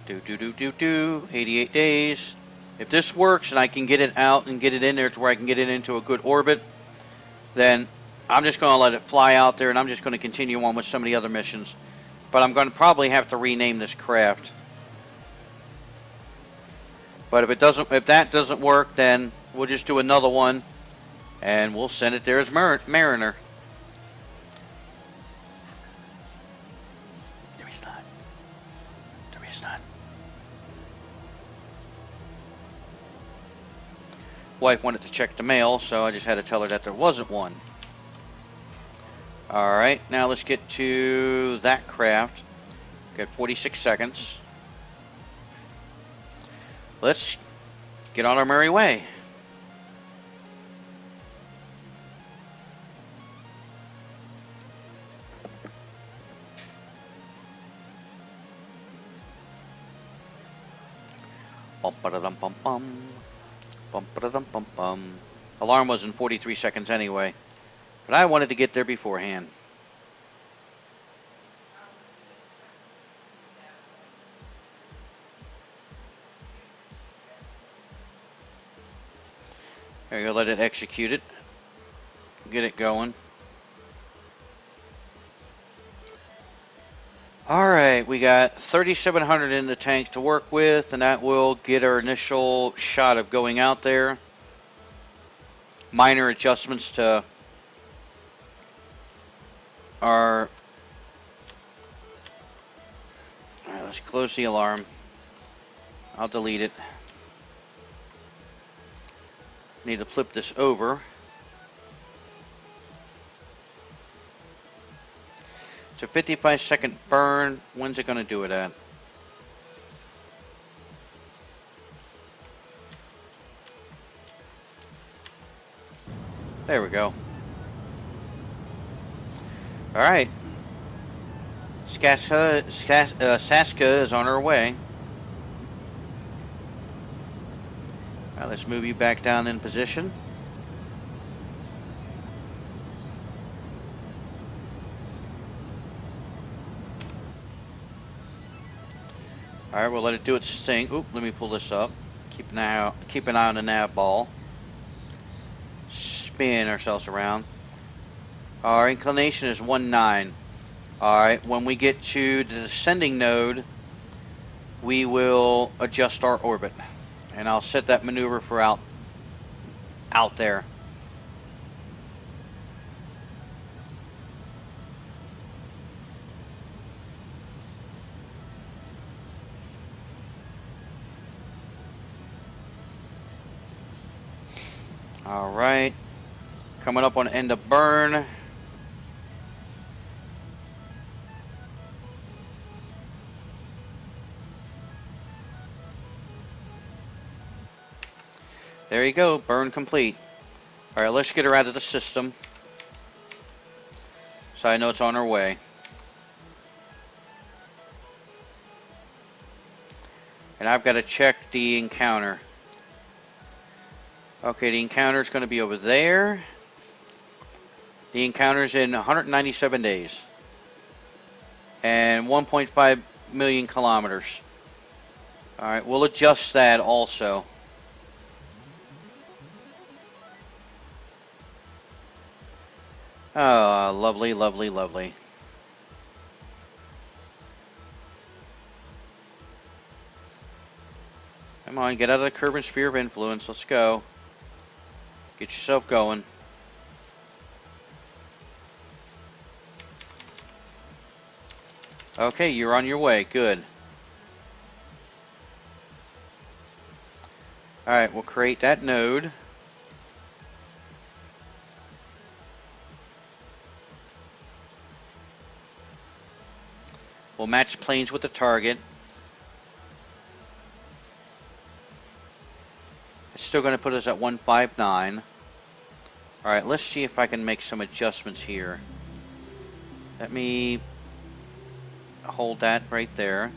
Do 88 days. If this works and I can get it out and get it in there to where I can get it into a good orbit, then I'm just going to let it fly out there and I'm just going to continue on with some of the other missions. But I'm going to probably have to rename this craft. But if that doesn't work, then we'll just do another one and we'll send it there as Mariner. There he's not. There he's not. Wife wanted to check the mail, so I just had to tell her that there wasn't one. Alright, now let's get to that craft. Got 46 seconds. Let's get on our merry way. Bum ba da dum bum bum. Bum ba da dum bum bum. Alarm was in 43 seconds anyway. But I wanted to get there beforehand. There you go, let it execute it. Get it going. Alright, we got 3,700 in the tank to work with, and that will get our initial shot of going out there. Minor adjustments to our... Alright, let's close the alarm. I'll delete it. Need to flip this over. It's a 55-second burn. When's it going to do it at? There we go. Alright. Saska is on her way. Alright, let's move you back down in position. Alright, we'll let it do its thing. Oop, let me pull this up. Keep an eye on the nav ball. Spin ourselves around. Our inclination is 1-9. Alright, when we get to the descending node, we will adjust our orbit. And I'll set that maneuver for out there. Alright. Coming up on end of burn. There you go, burn complete. Alright, let's get her out of the system, so I know it's on her way. And I've got to check the encounter. Okay, the encounter is going to be over there. The encounter's in 197 days. And 1.5 million kilometers. Alright, we'll adjust that also. Oh, lovely, lovely, lovely. Come on, get out of the Kerbin Sphere of Influence. Let's go. Get yourself going. Okay, you're on your way. Good. Alright, we'll create that node. We'll match planes with the target. It's still going to put us at 159. Alright, let's see if I can make some adjustments here. Let me hold that right there.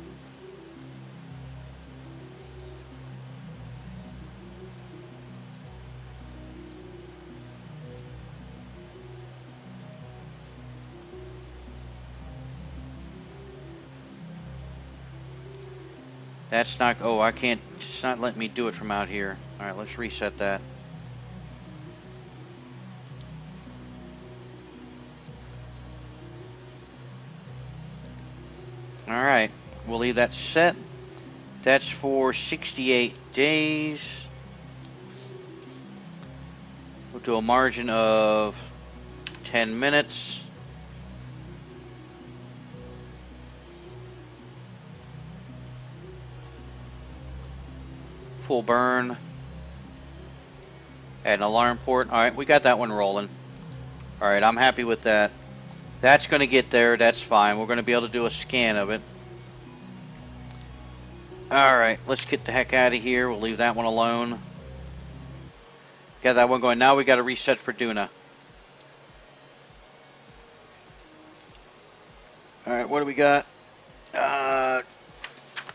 That's not, oh, I can't, it's not letting me do it from out here. Alright, let's reset that. Alright, we'll leave that set. That's for 68 days. We'll do a margin of 10 minutes. Full burn. Add an alarm port. Alright, we got that one rolling. Alright, I'm happy with that. That's going to get there. That's fine. We're going to be able to do a scan of it. Alright, let's get the heck out of here. We'll leave that one alone. Got that one going. Now we got to reset for Duna. Alright, what do we got?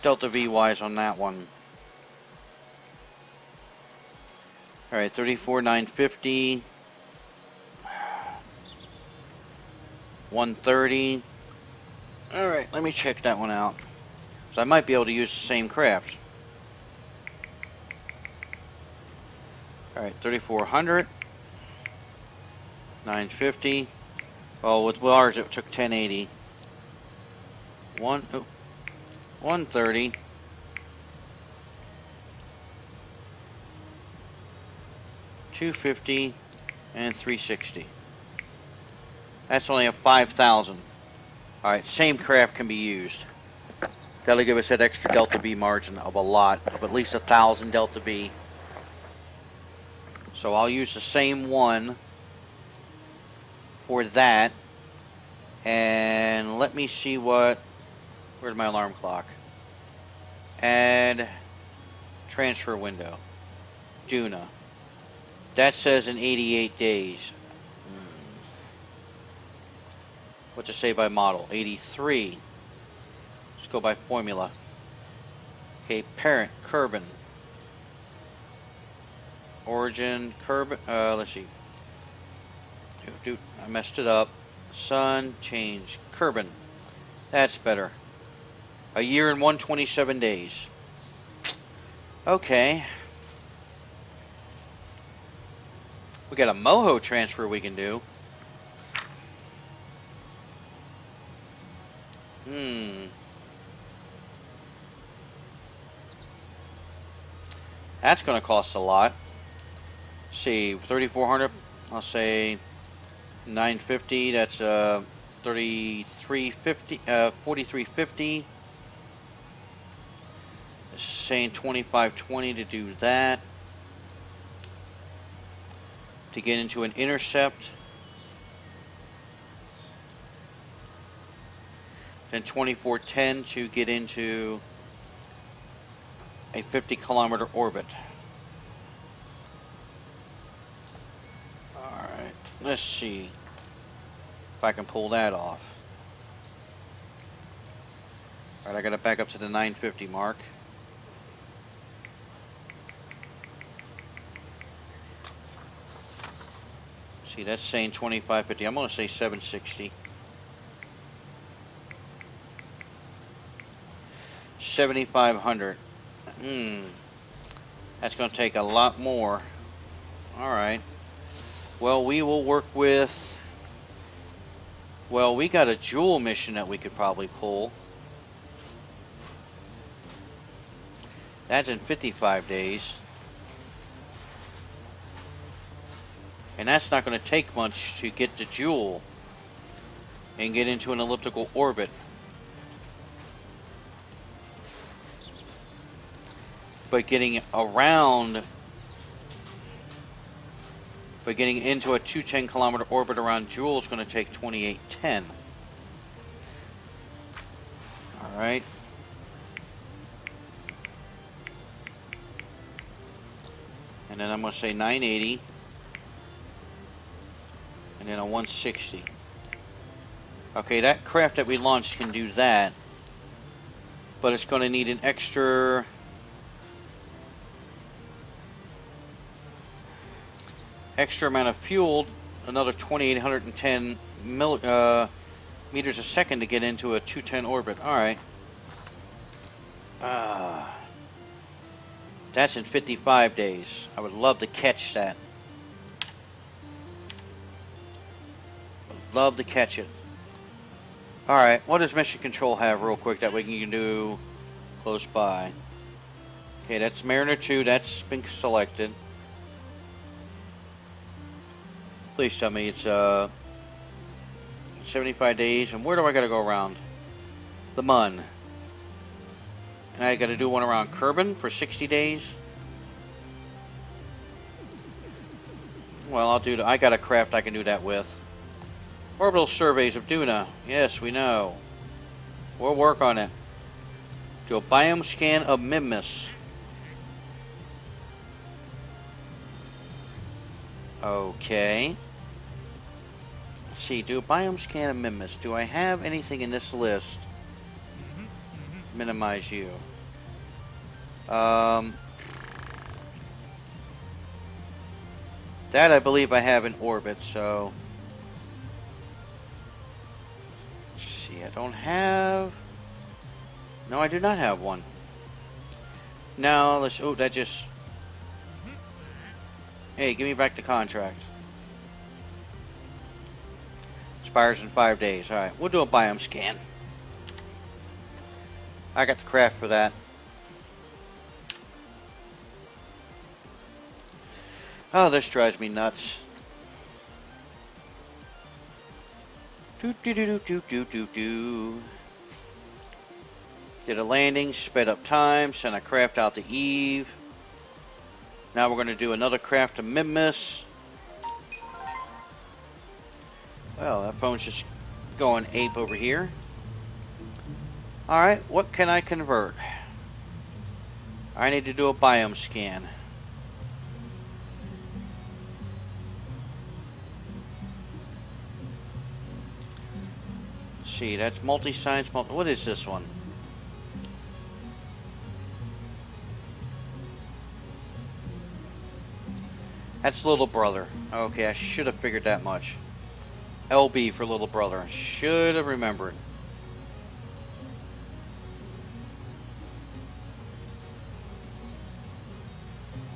Delta V wise on that one. Alright, 34,950. 130. Alright, let me check that one out. So I might be able to use the same craft. Alright, 3,400. 950. Oh, with ours it took 1080. 130. 250 and 360. That's only a 5,000. Alright, same craft can be used. That'll give us that extra Delta B margin of a lot, of at least 1,000 Delta B. So I'll use the same one for that. And let me see what... Where's my alarm clock? Add transfer window. Duna. That says in 88 days. What to say by model? 83. Let's go by formula. Okay, parent, Kerbin. Origin, Kerbin, let's see. Dude, I messed it up. Sun, change, Kerbin. That's better. A year and 127 days. Okay. We got a Moho transfer we can do. That's going to cost a lot. Let's see, 3,400. I'll say 950. That's 3350. 4350. Saying 2520 to do that. to get into an intercept. Then 2410 to get into a 50-kilometer orbit. Alright, let's see if I can pull that off. Alright, I gotta back up to the 950 mark. See, that's saying 2550. I'm gonna say 760. 7,500. That's gonna take a lot more. Alright. Well, we will work with... Well, we got a jewel mission that we could probably pull. That's in 55 days. And that's not going to take much to get the jewel and get into an elliptical orbit. But getting around... But getting into a 210-kilometer orbit around jewel is going to take 2810. Alright. And then I'm going to say 980. And then a 160. Okay, that craft that we launched can do that. But it's going to need an extra... amount of fuel, another 2,810 meters a second to get into a 210 orbit. Alright. That's in 55 days. I would love to catch that. Love to catch it. Alright, what does Mission Control have real quick that we can do close by? Okay, that's Mariner 2. That's been selected. Please tell me it's 75 days. And where do I got to go around? The Mun. And I got to do one around Kerbin for 60 days. Well, I'll do that. I got a craft I can do that with. Orbital surveys of Duna. Yes, we know. We'll work on it. Do a biome scan of Mimus. Okay. Let's see. Do a biome scan of Mimus. Do I have anything in this list? Minimize you. That I believe I have in orbit, so... Let's see, I don't have... No, I do not have one. Now, let's... Oh, that just... Hey, give me back the contract. Expires in 5 days. Alright, we'll do a biome scan. I got the craft for that. Oh, this drives me nuts. Do do do do do do do. Did a landing, sped up time, sent a craft out to Eve. Now we're going to do another craft to Mimus. Well, that phone's just going ape over here. Alright, what can I convert? I need to do a biome scan. Let's see, that's multi-science, what is this one? That's Little Brother. Okay, I should have figured that much. LB for Little Brother. Should have remembered.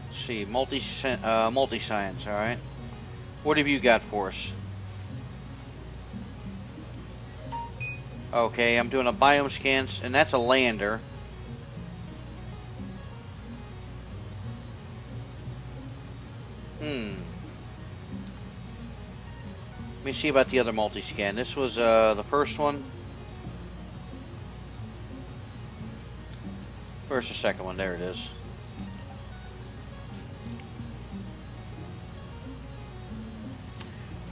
Let's see, multi-science, alright. What have you got for us? Okay, I'm doing a biome scan, and that's a lander. Let me see about the other multi-scan. This was the first one. Where's the second one? There it is.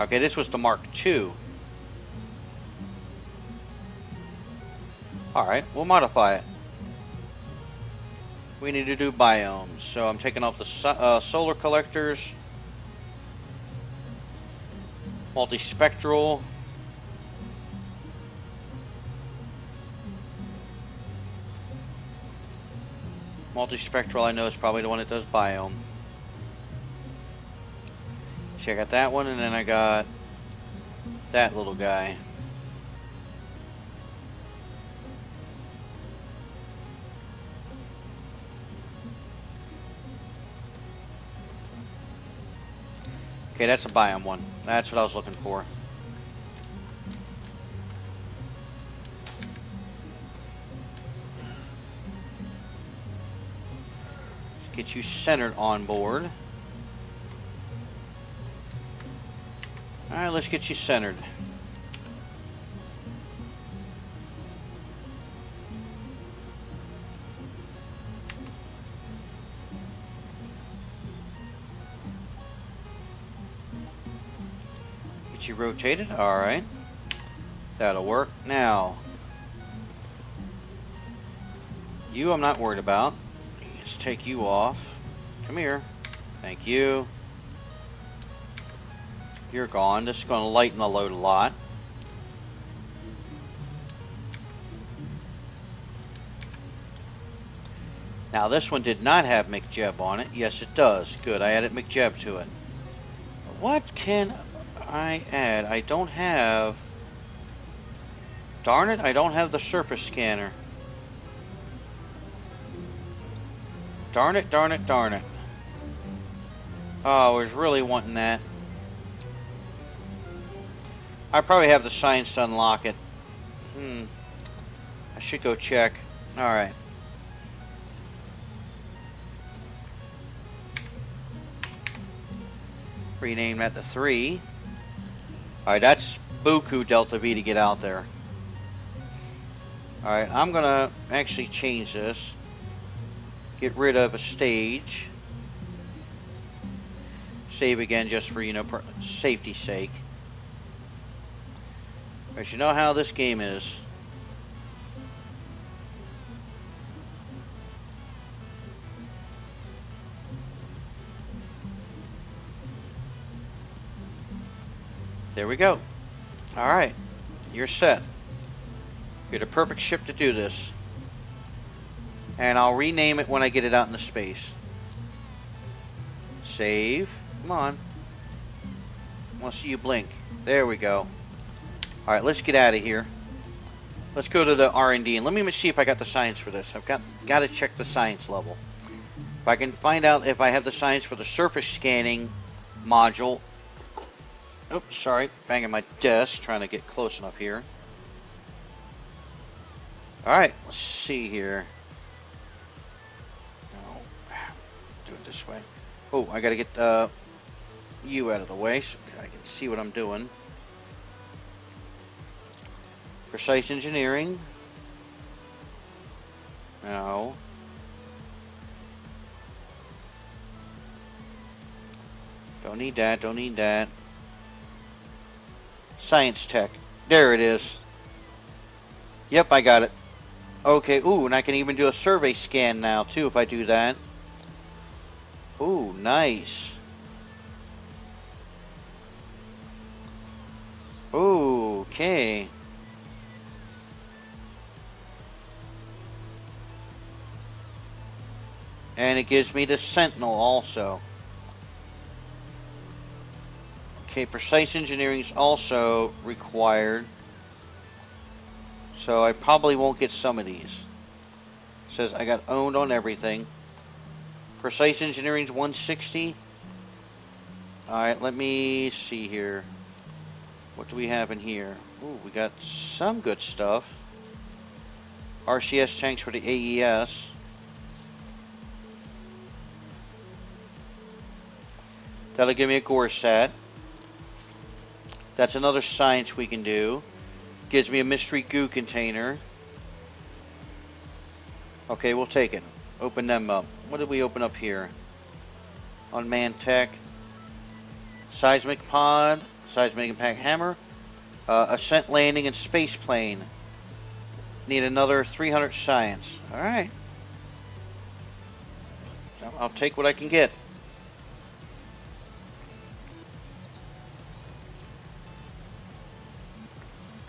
Okay, this was the Mark II. Alright, we'll modify it. We need to do biomes. So I'm taking off the solar collectors. Multispectral. Multispectral, I know, is probably the one that does biome. See, I got that one, and then I got that little guy. Okay, that's a biome one. That's what I was looking for. Let's get you centered on board. Alright, let's get you centered. Get you rotated. Alright. That'll work. Now, you I'm not worried about. Let's take you off. Come here. Thank you. You're gone. This is going to lighten the load a lot. Now this one did not have McJeb on it. Yes, it does. Good. I added McJeb to it. What can I add? I don't have... Darn it, I don't have the surface scanner. Darn it, darn it, darn it. Oh, I was really wanting that. I probably have the science to unlock it. I should go check. Alright. Rename that to 3. Alright, that's Buku Delta V to get out there. Alright, I'm gonna actually change this. Get rid of a stage. Save again just for, you know, safety's sake. But you know how this game is. There we go. Alright. You're set. You're the perfect ship to do this. And I'll rename it when I get it out into space. Save. Come on. I want to see you blink. There we go. Alright, let's get out of here. Let's go to the R&D and let me see if I got the science for this. I've got to check the science level. If I can find out if I have the science for the surface scanning module. Oops, sorry. Banging my desk, trying to get close enough here. Alright, let's see here. No, do it this way. Oh, I gotta get you out of the way so I can see what I'm doing. Precise engineering. No. Don't need that, don't need that. Science tech. There it is. Yep, I got it. Okay, ooh, and I can even do a survey scan now, too, if I do that. Ooh, nice. Ooh, okay. And it gives me the Sentinel also. Okay, precise engineering is also required. So I probably won't get some of these. It says I got owned on everything. Precise engineering is 160. Alright, let me see here. What do we have in here? Ooh, we got some good stuff. RCS tanks for the AES. That'll give me a Gorsat. That's another science we can do. Gives me a mystery goo container. Okay, we'll take it. Open them up. What did we open up here? Unmanned tech. Seismic pod. seismic impact hammer. Ascent landing and space plane. Need another 300 science. Alright. I'll take what I can get.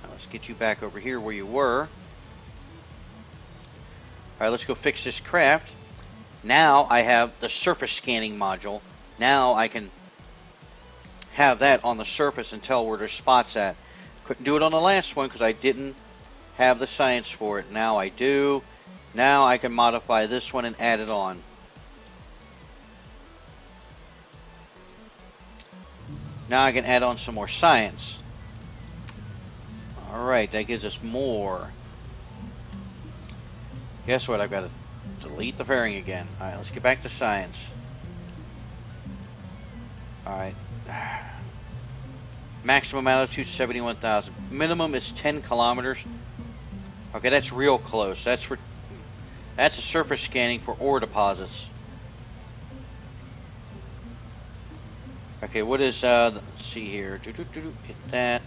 Now let's get you back over here where you were. Alright, let's go fix this craft. Now I have the surface scanning module. Now I can have that on the surface and tell where there's spots at. Couldn't do it on the last one because I didn't have the science for it. Now I do. Now I can modify this one and add it on. Now I can add on some more science. Alright, that gives us more. Guess what? I've got to delete the fairing again. Alright, let's get back to science. Alright. Maximum altitude 71,000. Minimum is 10 kilometers. Okay, that's real close. That's a surface scanning for ore deposits. Okay, what is let's see here. Hit that.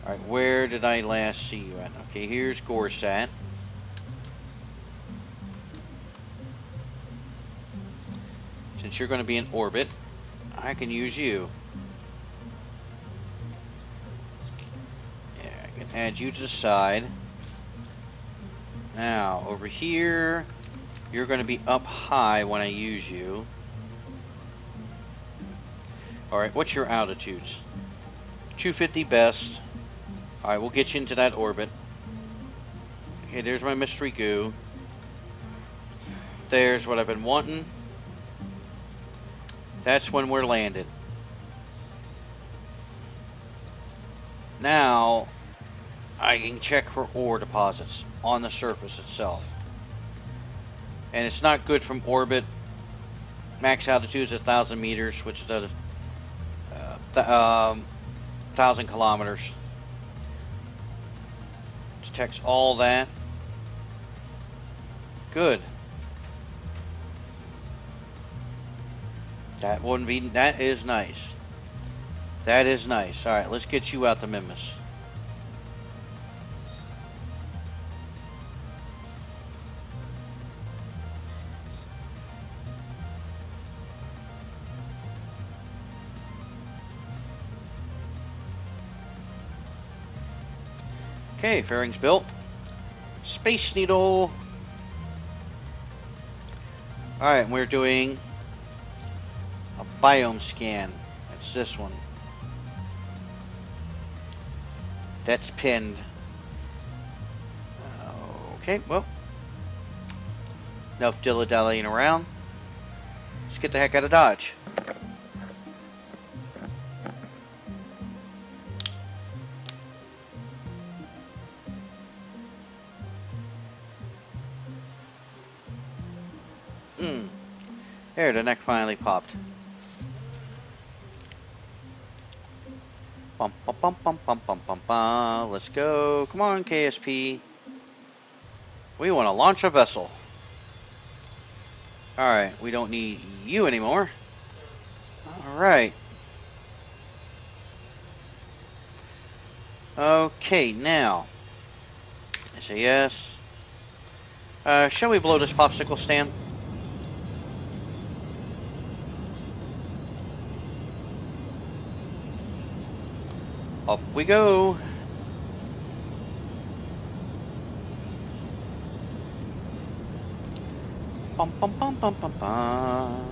Alright, where did I last see you at? Okay, here's Gorsat. Since you're going to be in orbit, I can use you. Yeah, I can add you to the side. Now, over here, you're going to be up high when I use you. Alright, what's your altitudes? 250 best. Alright, we'll get you into that orbit. Okay, there's my mystery goo. There's what I've been wanting. That's when we're landed. Now, I can check for ore deposits on the surface itself. And it's not good from orbit. Max altitude is 1,000 meters, which is 1,000 kilometers. Detects all that. Good. That is nice. That is nice. Alright, let's get you out to Mimas. Okay, fairing's built. Space Needle. Alright, we're doing a biome scan. That's this one. That's pinned. Okay, well. Enough dilly-dallying around. Let's get the heck out of Dodge. There, the neck finally popped. Bum, bum, bum, bum, bum, bum, bum, bum. Let's go. Come on, KSP. We want to launch a vessel. Alright, we don't need you anymore. Alright. Okay, now. I say yes. Shall we blow this popsicle stand? Up we go. Bum bum bum bum bum bum.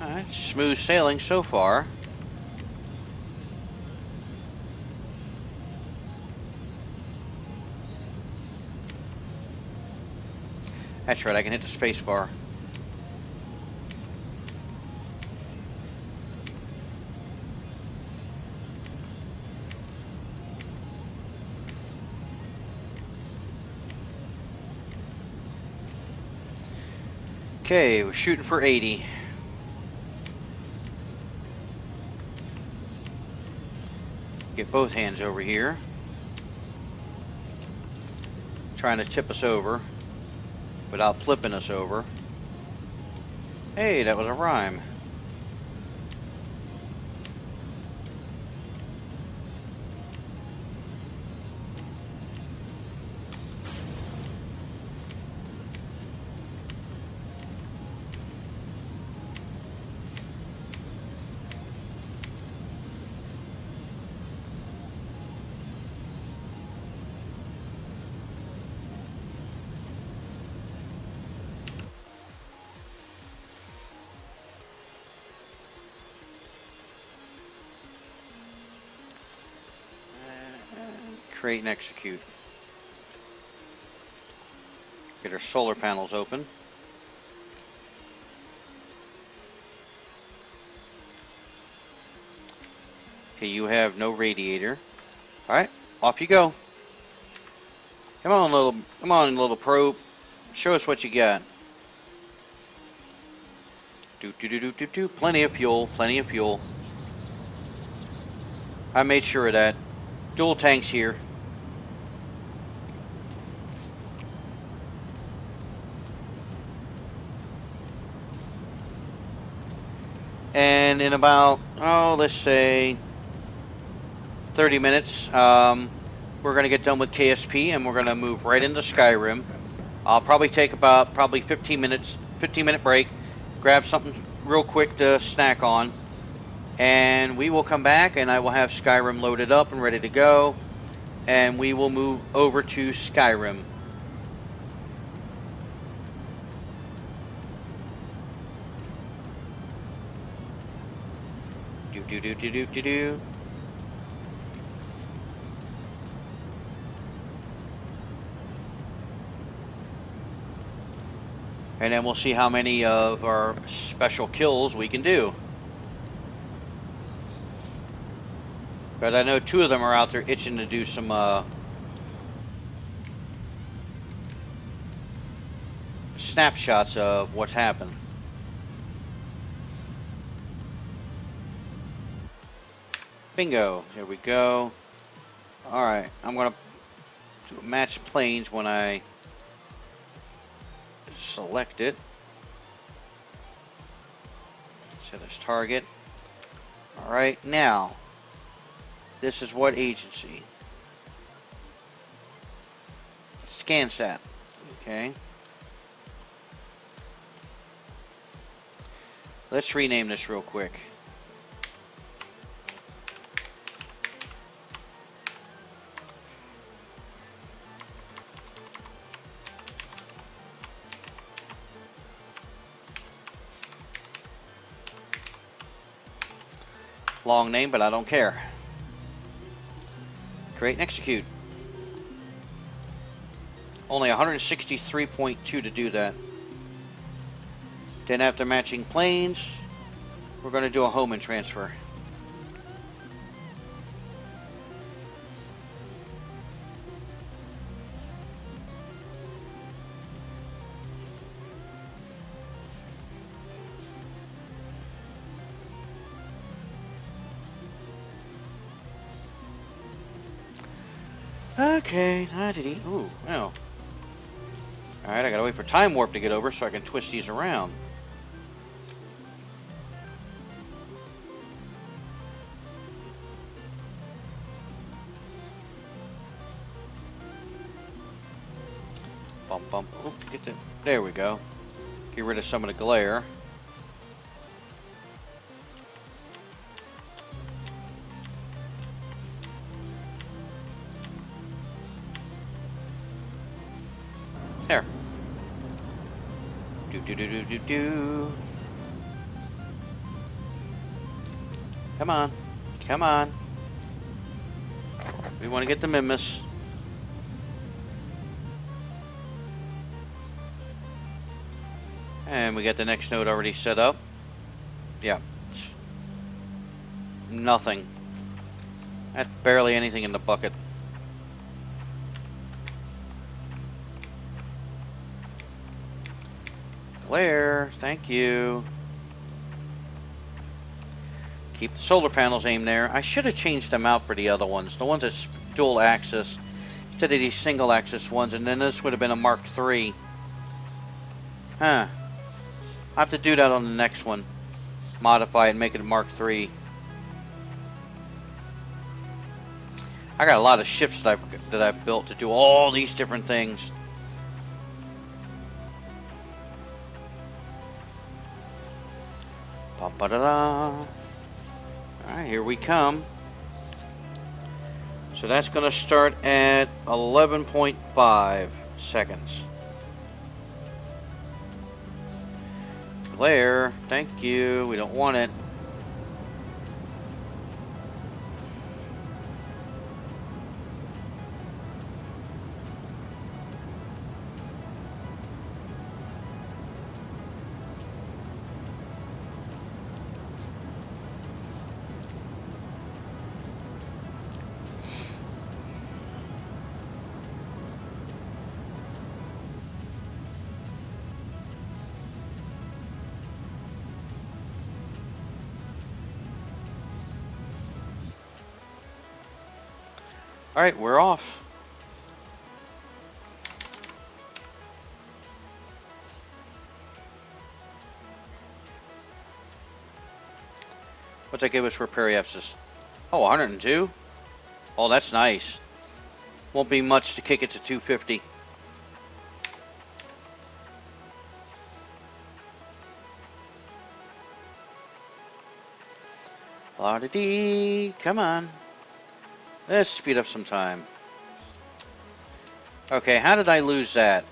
Alright, smooth sailing so far. That's right, I can hit the space bar. Okay, we're shooting for 80. Get both hands over here. Trying to tip us over without flipping us over. Hey, that was a rhyme. Create and execute. Get our solar panels open. Okay, you have no radiator. Alright, off you go. Come on, little probe. Show us what you got. Do. Plenty of fuel, plenty of fuel. I made sure of that. Dual tanks here. And in about, let's say 30 minutes, we're going to get done with KSP and we're going to move right into Skyrim. I'll probably take about 15 minute break, grab something real quick to snack on, and we will come back and I will have Skyrim loaded up and ready to go, and we will move over to Skyrim. Do. And then we'll see how many of our special kills we can do. But I know 2 of them are out there itching to do some snapshots of what's happened. Bingo. There we go. Alright, I'm going to do match planes when I select it. Set as target. Alright, now, this is what agency? ScanSat. Okay. Let's rename this real quick. Long name, but I don't care. Create and execute. Only 163.2 to do that. Then after matching planes, we're going to do a home and transfer. Okay, ooh, well. Alright, I gotta wait for Time Warp to get over so I can twist these around. Bump. Oh, there we go. Get rid of some of the glare. There. Do. Come on. We want to get the Mimus. And we got the next node already set up. Yeah. Nothing. That's barely anything in the bucket. Glare, thank you. Keep the solar panels aimed there. I should have changed them out for the other ones. The ones that's dual axis instead of these single axis ones, and then this would have been a Mark III. Huh. I'll have to do that on the next one. Modify it and make it a Mark III. I got a lot of ships that I've built to do all these different things. Ba-ba-da-da. Alright, here we come. So that's going to start at 11.5 seconds. Glare, thank you. We don't want it. Alright, we're off. What's that give us for periapsis? Oh, 102? Oh, that's nice. Won't be much to kick it to 250. La-da-dee, come on. Let's speed up some time. Okay, how did I lose that?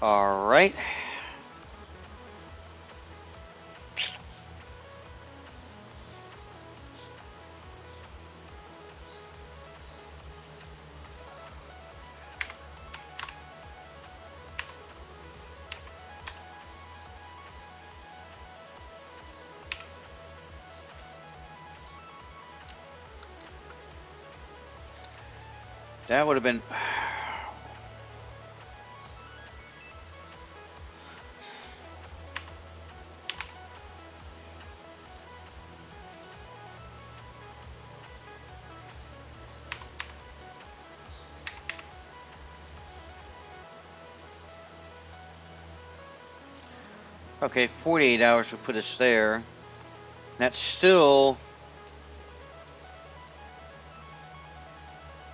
All right. That would have been... Okay, 48 hours would put us there. That still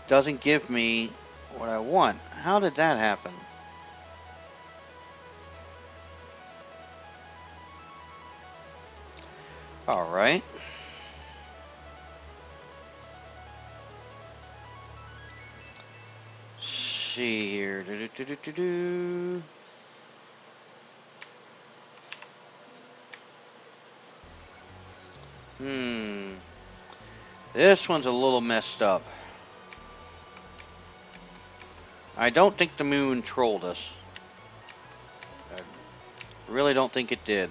doesn't give me what I want. How did that happen? All right. See here. This one's a little messed up. I don't think the moon trolled us. I really don't think it did.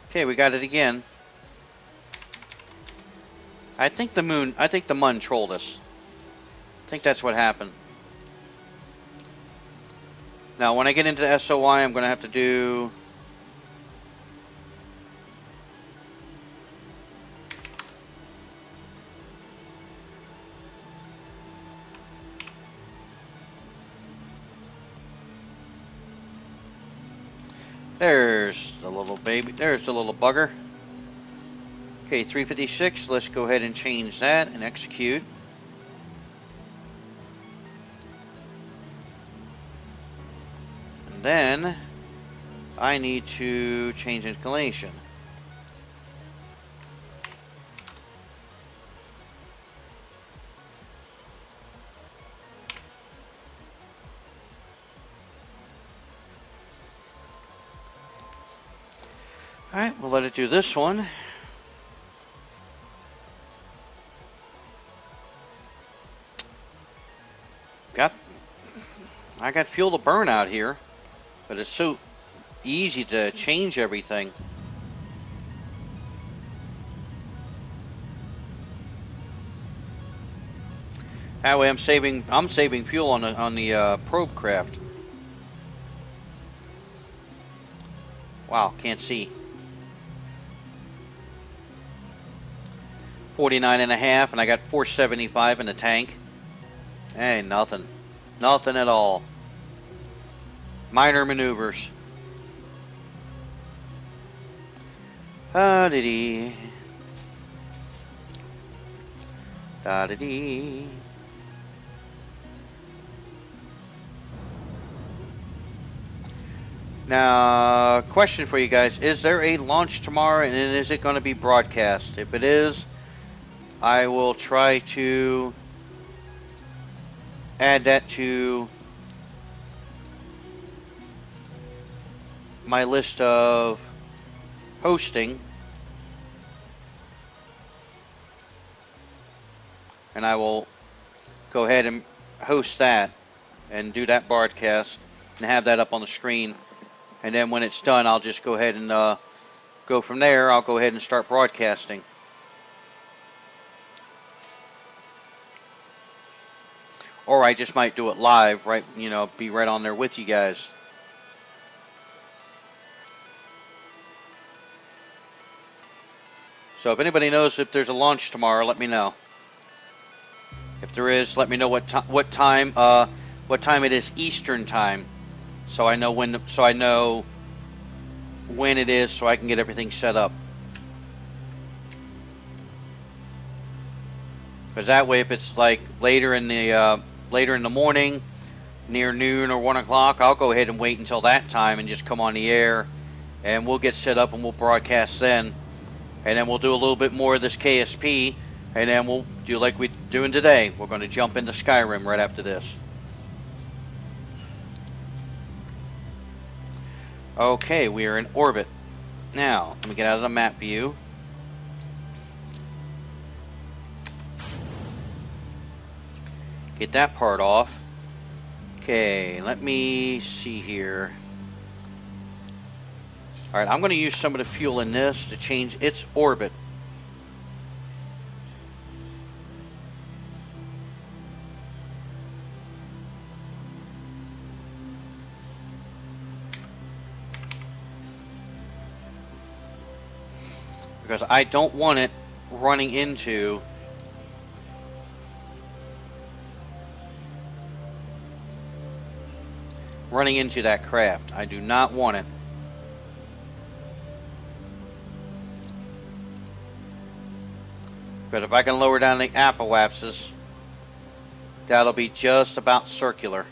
Okay, we got it again. I think the mun trolled us. I think that's what happened. Now, when I get into the SOI, I'm going to have to do... There's the little baby. There's the little bugger. Okay, 356. Let's go ahead and change that and execute. And then I need to change inclination. Alright, we'll let it do this one. I got fuel to burn out here, but it's so easy to change everything. That way I'm saving fuel on the probe craft. Wow, can't see. 49.5, and I got 475 in the tank. Hey, nothing. Nothing at all. Minor maneuvers. Da-dee-dee. Da-dee-dee. Now, question for you guys. Is there a launch tomorrow, and is it going to be broadcast? If it is, I will try to add that to my list of hosting, and I will go ahead and host that and do that broadcast and have that up on the screen. And then when it's done, I'll just go ahead and go from there. I'll go ahead and start broadcasting. Or I just might do it live, right? You know, be right on there with you guys. So if anybody knows if there's a launch tomorrow, let me know. If there is, let me know what time it is Eastern time, so I know when it is, so I can get everything set up. Because that way, if it's like later in the morning, near noon or 1 o'clock, I'll go ahead and wait until that time and just come on the air, and we'll get set up and we'll broadcast then. And then we'll do a little bit more of this KSP, and then we'll do like we're doing today. We're going to jump into Skyrim right after this. Okay, we are in orbit. Now, let me get out of the map view. Get that part off. Okay, let me see here. Alright, I'm going to use some of the fuel in this to change its orbit. Because I don't want it running into that craft. I do not want it. Because if I can lower down the apoapsis, that'll be just about circular.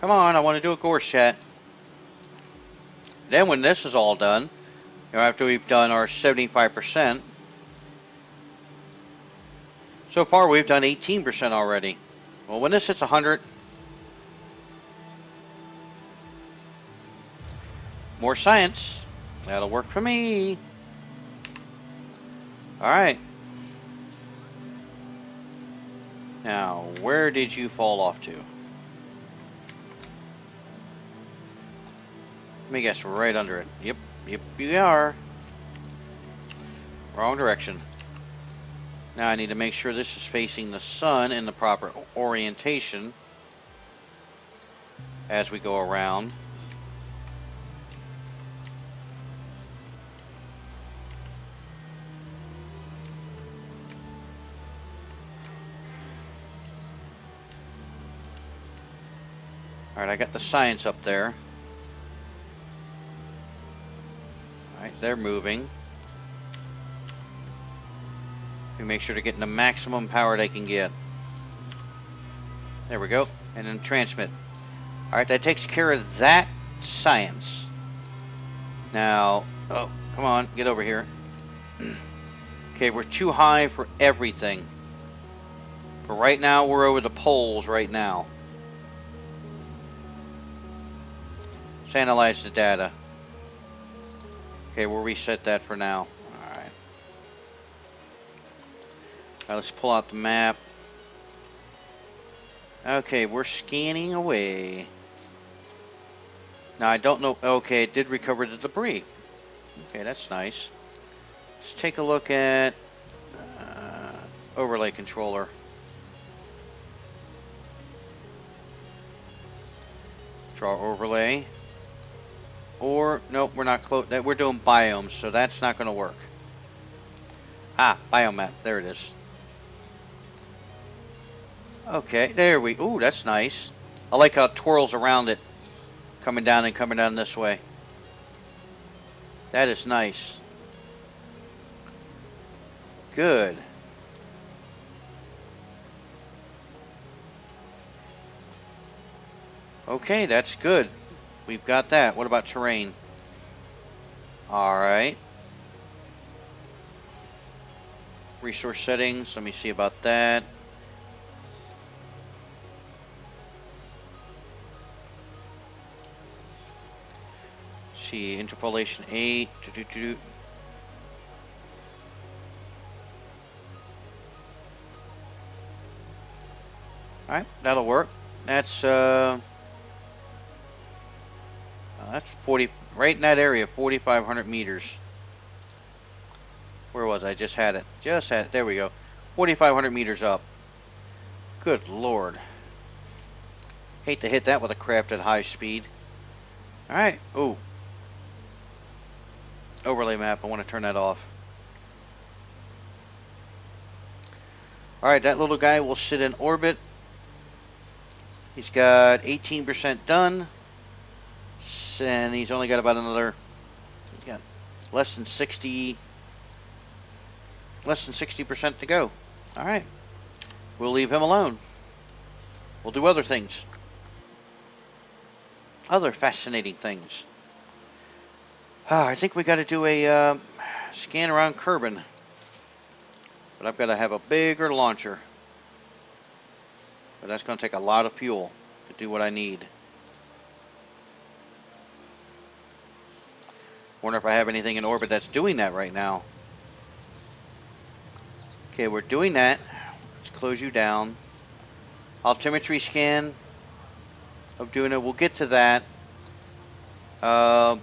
Come on, I want to do a course chat. Then when this is all done, you know, after we've done our 75%, so far we've done 18% already. Well, when this hits 100, more science. That'll work for me. Alright. Now, where did you fall off to? Let me guess, right under it. Yep, you are. Wrong direction. Now I need to make sure this is facing the sun in the proper orientation as we go around. Alright, I got the science up there. Alright, they're moving. Let me make sure they're getting the maximum power they can get. There we go. And then transmit. Alright, that takes care of that science. Now, oh, come on, get over here. Okay, we're too high for everything. But right now, we're over the poles right now. Let's analyze the data. Okay, we'll reset that for now. Alright. Now let's pull out the map. Okay, we're scanning away. Now, I don't know. Okay, it did recover the debris. Okay, that's nice. Let's take a look at overlay controller. Draw overlay. Or, nope, we're not close. We're doing biomes, so that's not going to work. Ah, biome map. There it is. Okay, there we... Ooh, that's nice. I like how it twirls around it. Coming down and coming down this way. That is nice. Good. Okay, that's good. We've got that. What about terrain? Alright. Resource settings. Let me see about that. See, interpolation 8. Alright, that'll work. That's 40, right in that area, 4,500 meters. Where was I? Just had it. There we go. 4,500 meters up. Good Lord. Hate to hit that with a craft at high speed. Alright. Ooh. Overlay map. I want to turn that off. Alright, that little guy will sit in orbit. He's got 18% done. And he's only got about another... He's got less than 60% to go. Alright. We'll leave him alone. We'll do other things. Other fascinating things. I think we got to do a scan around Kerbin. But I've got to have a bigger launcher. But that's going to take a lot of fuel to do what I need. Wonder if I have anything in orbit that's doing that right now. Okay, we're doing that. Let's close you down. Altimetry scan of doing it. We'll get to that. I've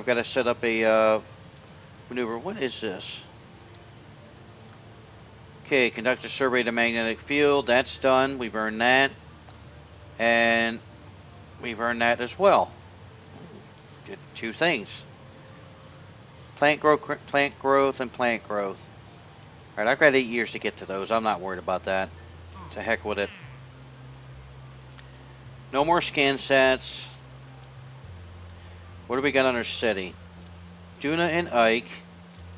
got to set up a maneuver. What is this? Okay, conduct a survey to magnetic field. That's done. We've earned that. And we've earned that as well. Did two things. Plant growth, and plant growth. Alright, I've got 8 years to get to those. I'm not worried about that. To heck with it. No more scan sets. What do we got under city? Duna and Ike.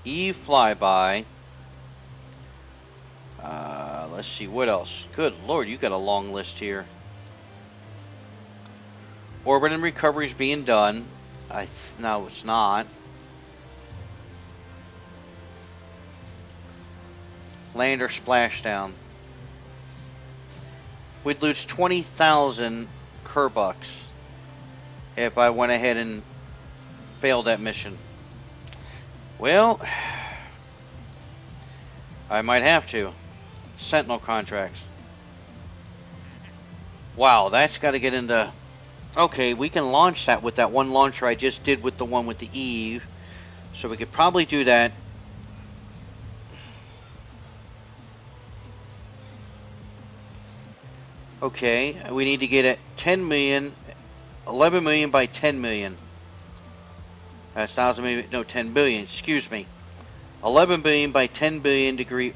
Eve flyby. Let's see, what else? Good Lord, you got a long list here. Orbit and recovery is being done. No, it's not. Land or splashdown. We'd lose 20,000 Kerbucks if I went ahead and failed that mission. Well, I might have to. Sentinel contracts. Wow, that's got to get into... Okay, we can launch that with that one launcher I just did with the one with the Eve. So we could probably do that. Okay, we need to get at 10 million, 11 million by 10 million. That's 1,000 million, no, 10 billion, excuse me. 11 billion by 10 billion degree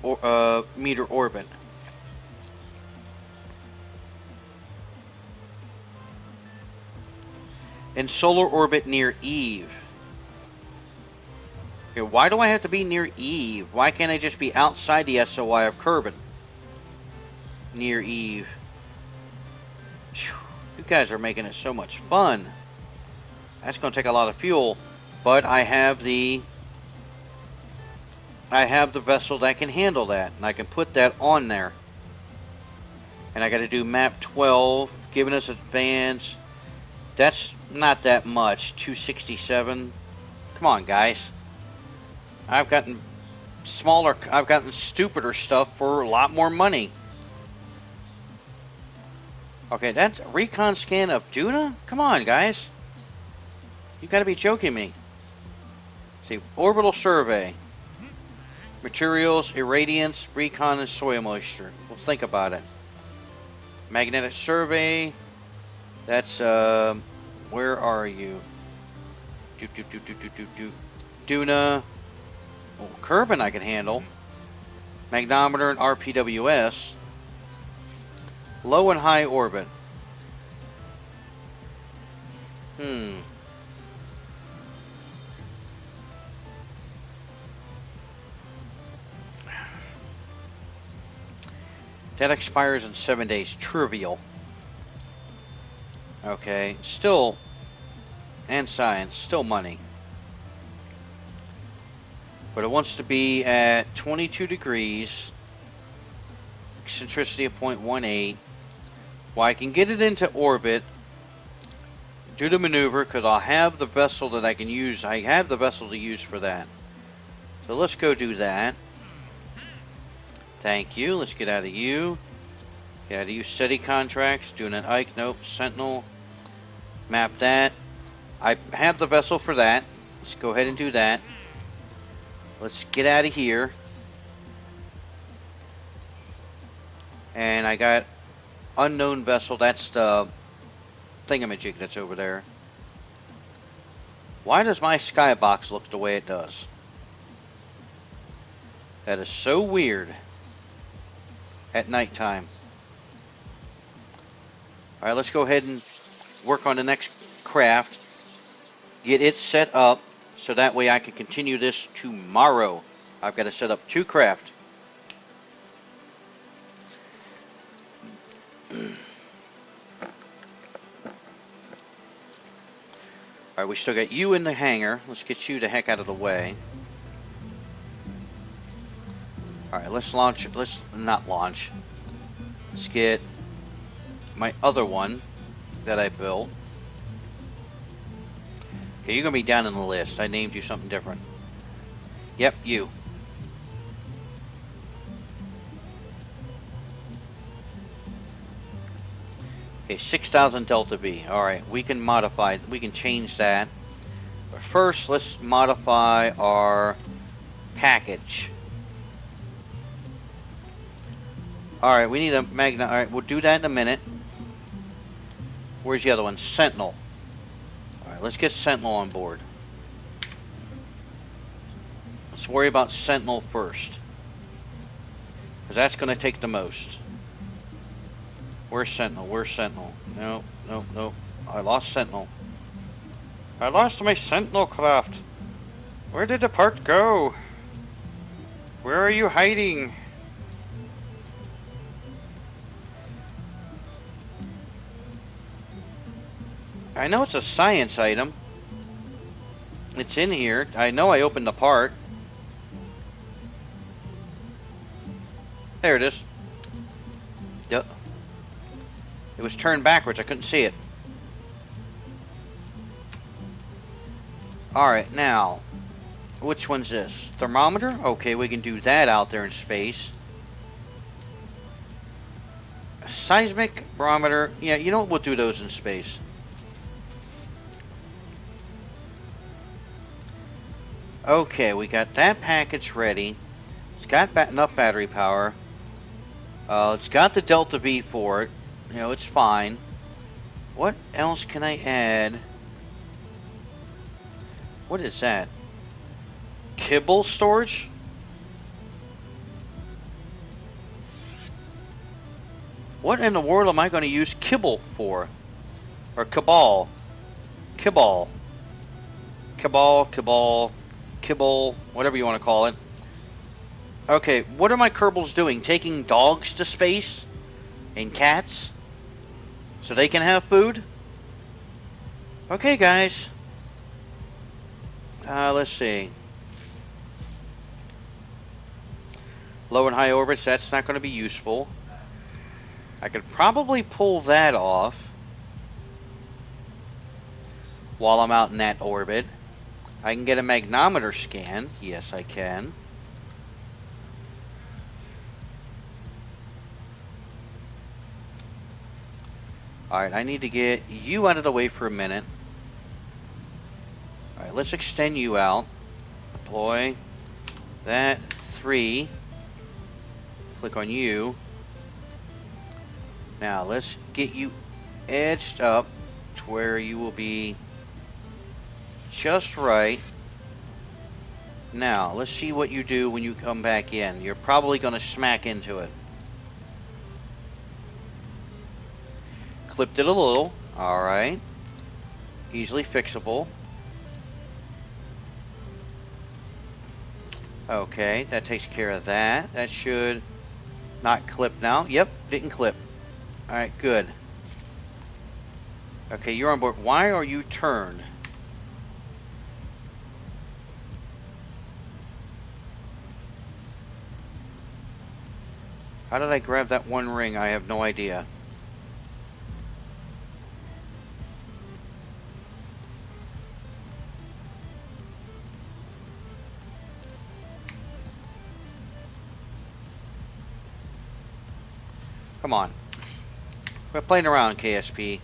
meter orbit. In solar orbit near Eve. Okay, why do I have to be near Eve? Why can't I just be outside the SOI of Kerbin? Near Eve. You guys are making it so much fun. That's going to take a lot of fuel, but I have the vessel that can handle that, and I can put that on there. And I got to do map 12, giving us advance. That's not that much, 267. Come on, guys. I've gotten stupider stuff for a lot more money. Okay, that's a recon scan of Duna? Come on, guys. You gotta be joking me. See, orbital survey. Materials, irradiance, recon, and soil moisture. Well, think about it. Magnetic survey. That's, where are you? Duna. Oh, Kerbin I can handle. Magnometer and RPWS. Low and high orbit. That expires in 7 days. Trivial. Okay, still, and science, still money. But it wants to be at 22 degrees, eccentricity of 0.18. Well, I can get it into orbit, do the maneuver, because I'll have the vessel that I can use. I have the vessel to use for that. So let's go do that. Thank you. Let's get out of you. Get out of you. SETI contracts. Doing an Ike. Nope. Sentinel. Map that. I have the vessel for that. Let's go ahead and do that. Let's get out of here. And I got unknown vessel. That's the thingamajig that's over there. Why does my skybox look the way it does? That is so weird. At nighttime. Alright, let's go ahead and work on the next craft. Get it set up so that way I can continue this tomorrow. I've got to set up 2 craft. Alright, we still got you in the hangar. Let's get you the heck out of the way. Alright, let's launch. Let's not launch. Let's get my other one that I built. Okay, you're going to be down in the list. I named you something different. Yep, you. Okay, 6,000 Delta V. Alright, we can modify, we can change that. But first, let's modify our package. Alright, we need a magna. Alright, we'll do that in a minute. Where's the other one? Sentinel. Alright, let's get Sentinel on board. Let's worry about Sentinel first. Because that's going to take the most. Where's Sentinel? Where's Sentinel? No, no, no. I lost Sentinel. I lost my Sentinel craft. Where did the part go? Where are you hiding? I know it's a science item. It's in here. I know I opened the part. There it is. Yep. It was turned backwards. I couldn't see it. Alright, now. Which one's this? Thermometer? Okay, we can do that out there in space. Seismic barometer. Yeah, you know what? We'll do those in space. Okay, we got that package ready. It's got enough battery power. It's got the Delta V for it. You know, it's fine. What else can I add? What is that? Kibble storage? What in the world am I going to use kibble for? Or cabal? Kibble. Kibble, whatever you want to call it. Okay, what are my Kerbals doing? Taking dogs to space? And cats? So they can have food? Okay, guys. Let's see. Low and high orbits, that's not going to be useful. I could probably pull that off while I'm out in that orbit. I can get a magnometer scan. Yes, I can. Alright, I need to get you out of the way for a minute. Alright, let's extend you out. Deploy. That. 3. Click on you. Now, let's get you edged up to where you will be just right. Now, let's see what you do when you come back in. You're probably going to smack into it. Clipped it a little. Alright. Easily fixable. Okay, that takes care of that. That should not clip now. Yep, didn't clip. Alright, good. Okay, you're on board. Why are you turned? How did I grab that one ring? I have no idea. Come on. We're playing around, KSP.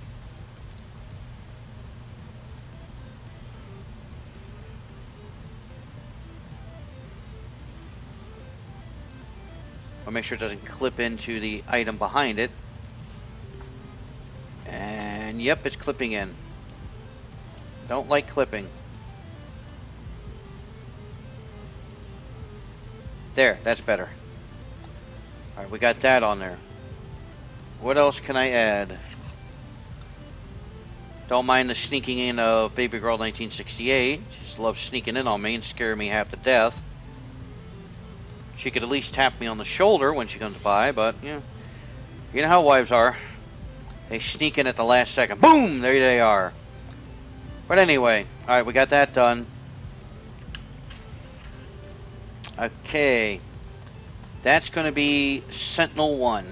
I'll make sure it doesn't clip into the item behind it. And yep, it's clipping in. Don't like clipping. There, that's better. Alright, we got that on there. What else can I add? Don't mind the sneaking in of Baby Girl 1968. She just loves sneaking in on me and scaring me half to death. She could at least tap me on the shoulder when she comes by, but you know how wives are. They sneak in at the last second. Boom! There they are. But anyway, alright, we got that done. Okay. That's going to be Sentinel 1.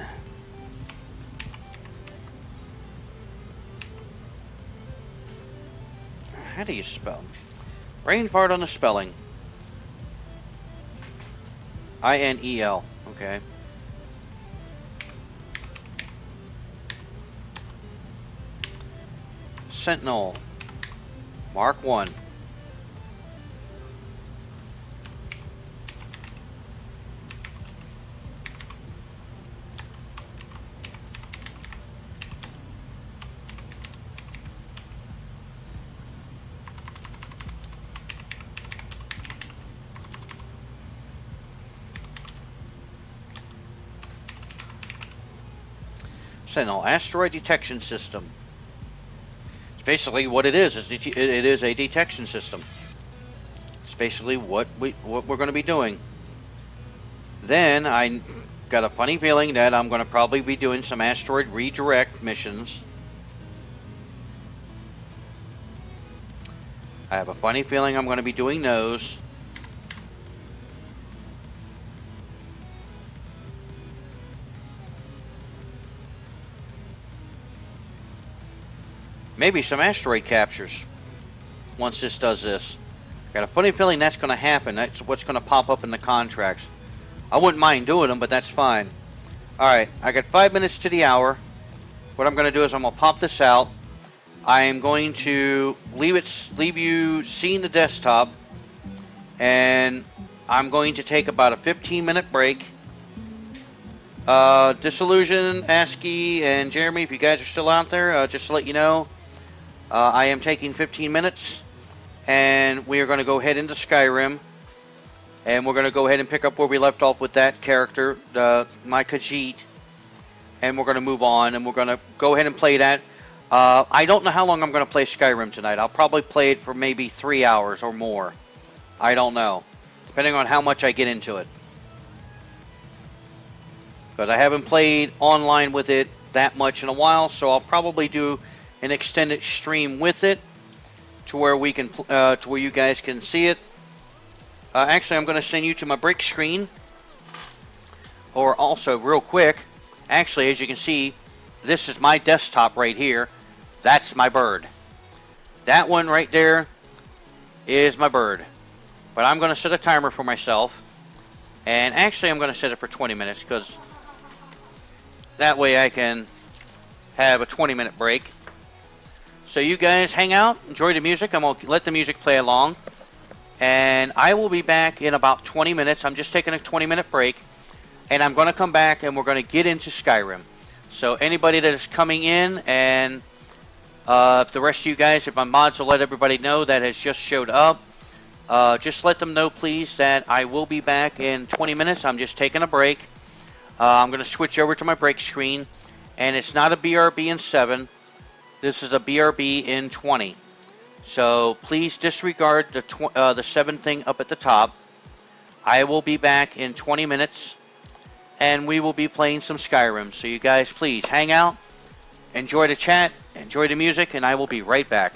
How do you spell? Brain fart on the spelling. I-N-E-L. Okay. Sentinel. Mark 1. Sentinel Asteroid Detection System. It's basically what it is. It is a detection system. It's basically what we're going to be doing. Then I got a funny feeling that I'm going to probably be doing some asteroid redirect missions. I have a funny feeling I'm going to be doing those. Maybe some asteroid captures once this does this. Got a funny feeling that's going to happen. That's what's going to pop up in the contracts. I wouldn't mind doing them, but that's fine. Alright, I got 5 minutes to the hour. What I'm going to do is I'm going to pop this out. I am going to leave you seeing the desktop. And I'm going to take about a 15-minute break. Disillusion, ASCII, and Jeremy, if you guys are still out there, just to let you know, I am taking 15 minutes, and we are going to go ahead into Skyrim, and we're going to go ahead and pick up where we left off with that character, my Khajiit, and we're going to move on, and we're going to go ahead and play that. I don't know how long I'm going to play Skyrim tonight. I'll probably play it for maybe 3 hours or more. I don't know, depending on how much I get into it. Because I haven't played online with it that much in a while, so I'll probably do an extended stream with it to where we can to where you guys can see it. Actually, I'm going to send you to my break screen, or also real quick. Actually, as you can see, this is my desktop right here. That's my bird. That one right there is my bird. But I'm going to set a timer for myself. And actually, I'm going to set it for 20 minutes because that way I can have a 20-minute break. So you guys hang out, enjoy the music. I'm going to let the music play along. And I will be back in about 20 minutes. I'm just taking a 20-minute break. And I'm going to come back and we're going to get into Skyrim. So anybody that is coming in, and if the rest of you guys, if my mods will let everybody know that has just showed up, just let them know, please, that I will be back in 20 minutes. I'm just taking a break. I'm going to switch over to my break screen. And it's not a BRB in 7. This is a BRB in 20. So please disregard the 7 thing up at the top. I will be back in 20 minutes. And we will be playing some Skyrim. So you guys, please hang out, enjoy the chat, enjoy the music, and I will be right back.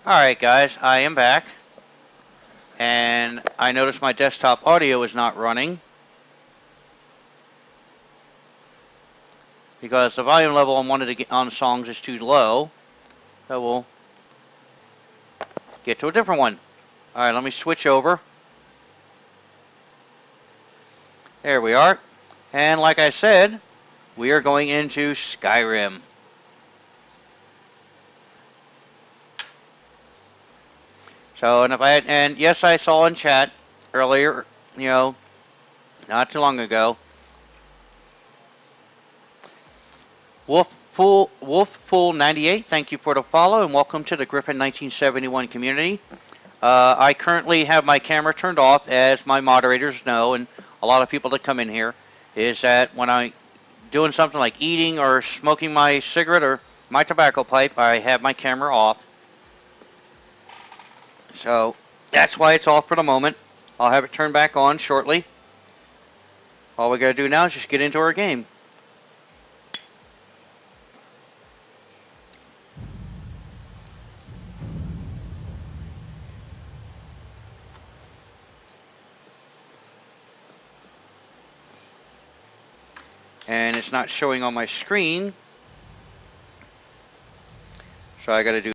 Alright guys, I am back. And I noticed my desktop audio is not running. Because the volume level I wanted to get on the songs is too low. So we'll get to a different one. Alright, let me switch over. There we are. And like I said, we are going into Skyrim. So, and yes, I saw in chat earlier, not too long ago, Wolfpool 98, thank you for the follow and welcome to the Griffin 1971 community. I currently have my camera turned off, as my moderators know, and a lot of people that come in here, is that when I'm doing something like eating or smoking my cigarette or my tobacco pipe, I have my camera off. So that's why it's off for the moment. I'll have it turned back on shortly. All we gotta do now is just get into our game. And it's not showing on my screen, so I gotta do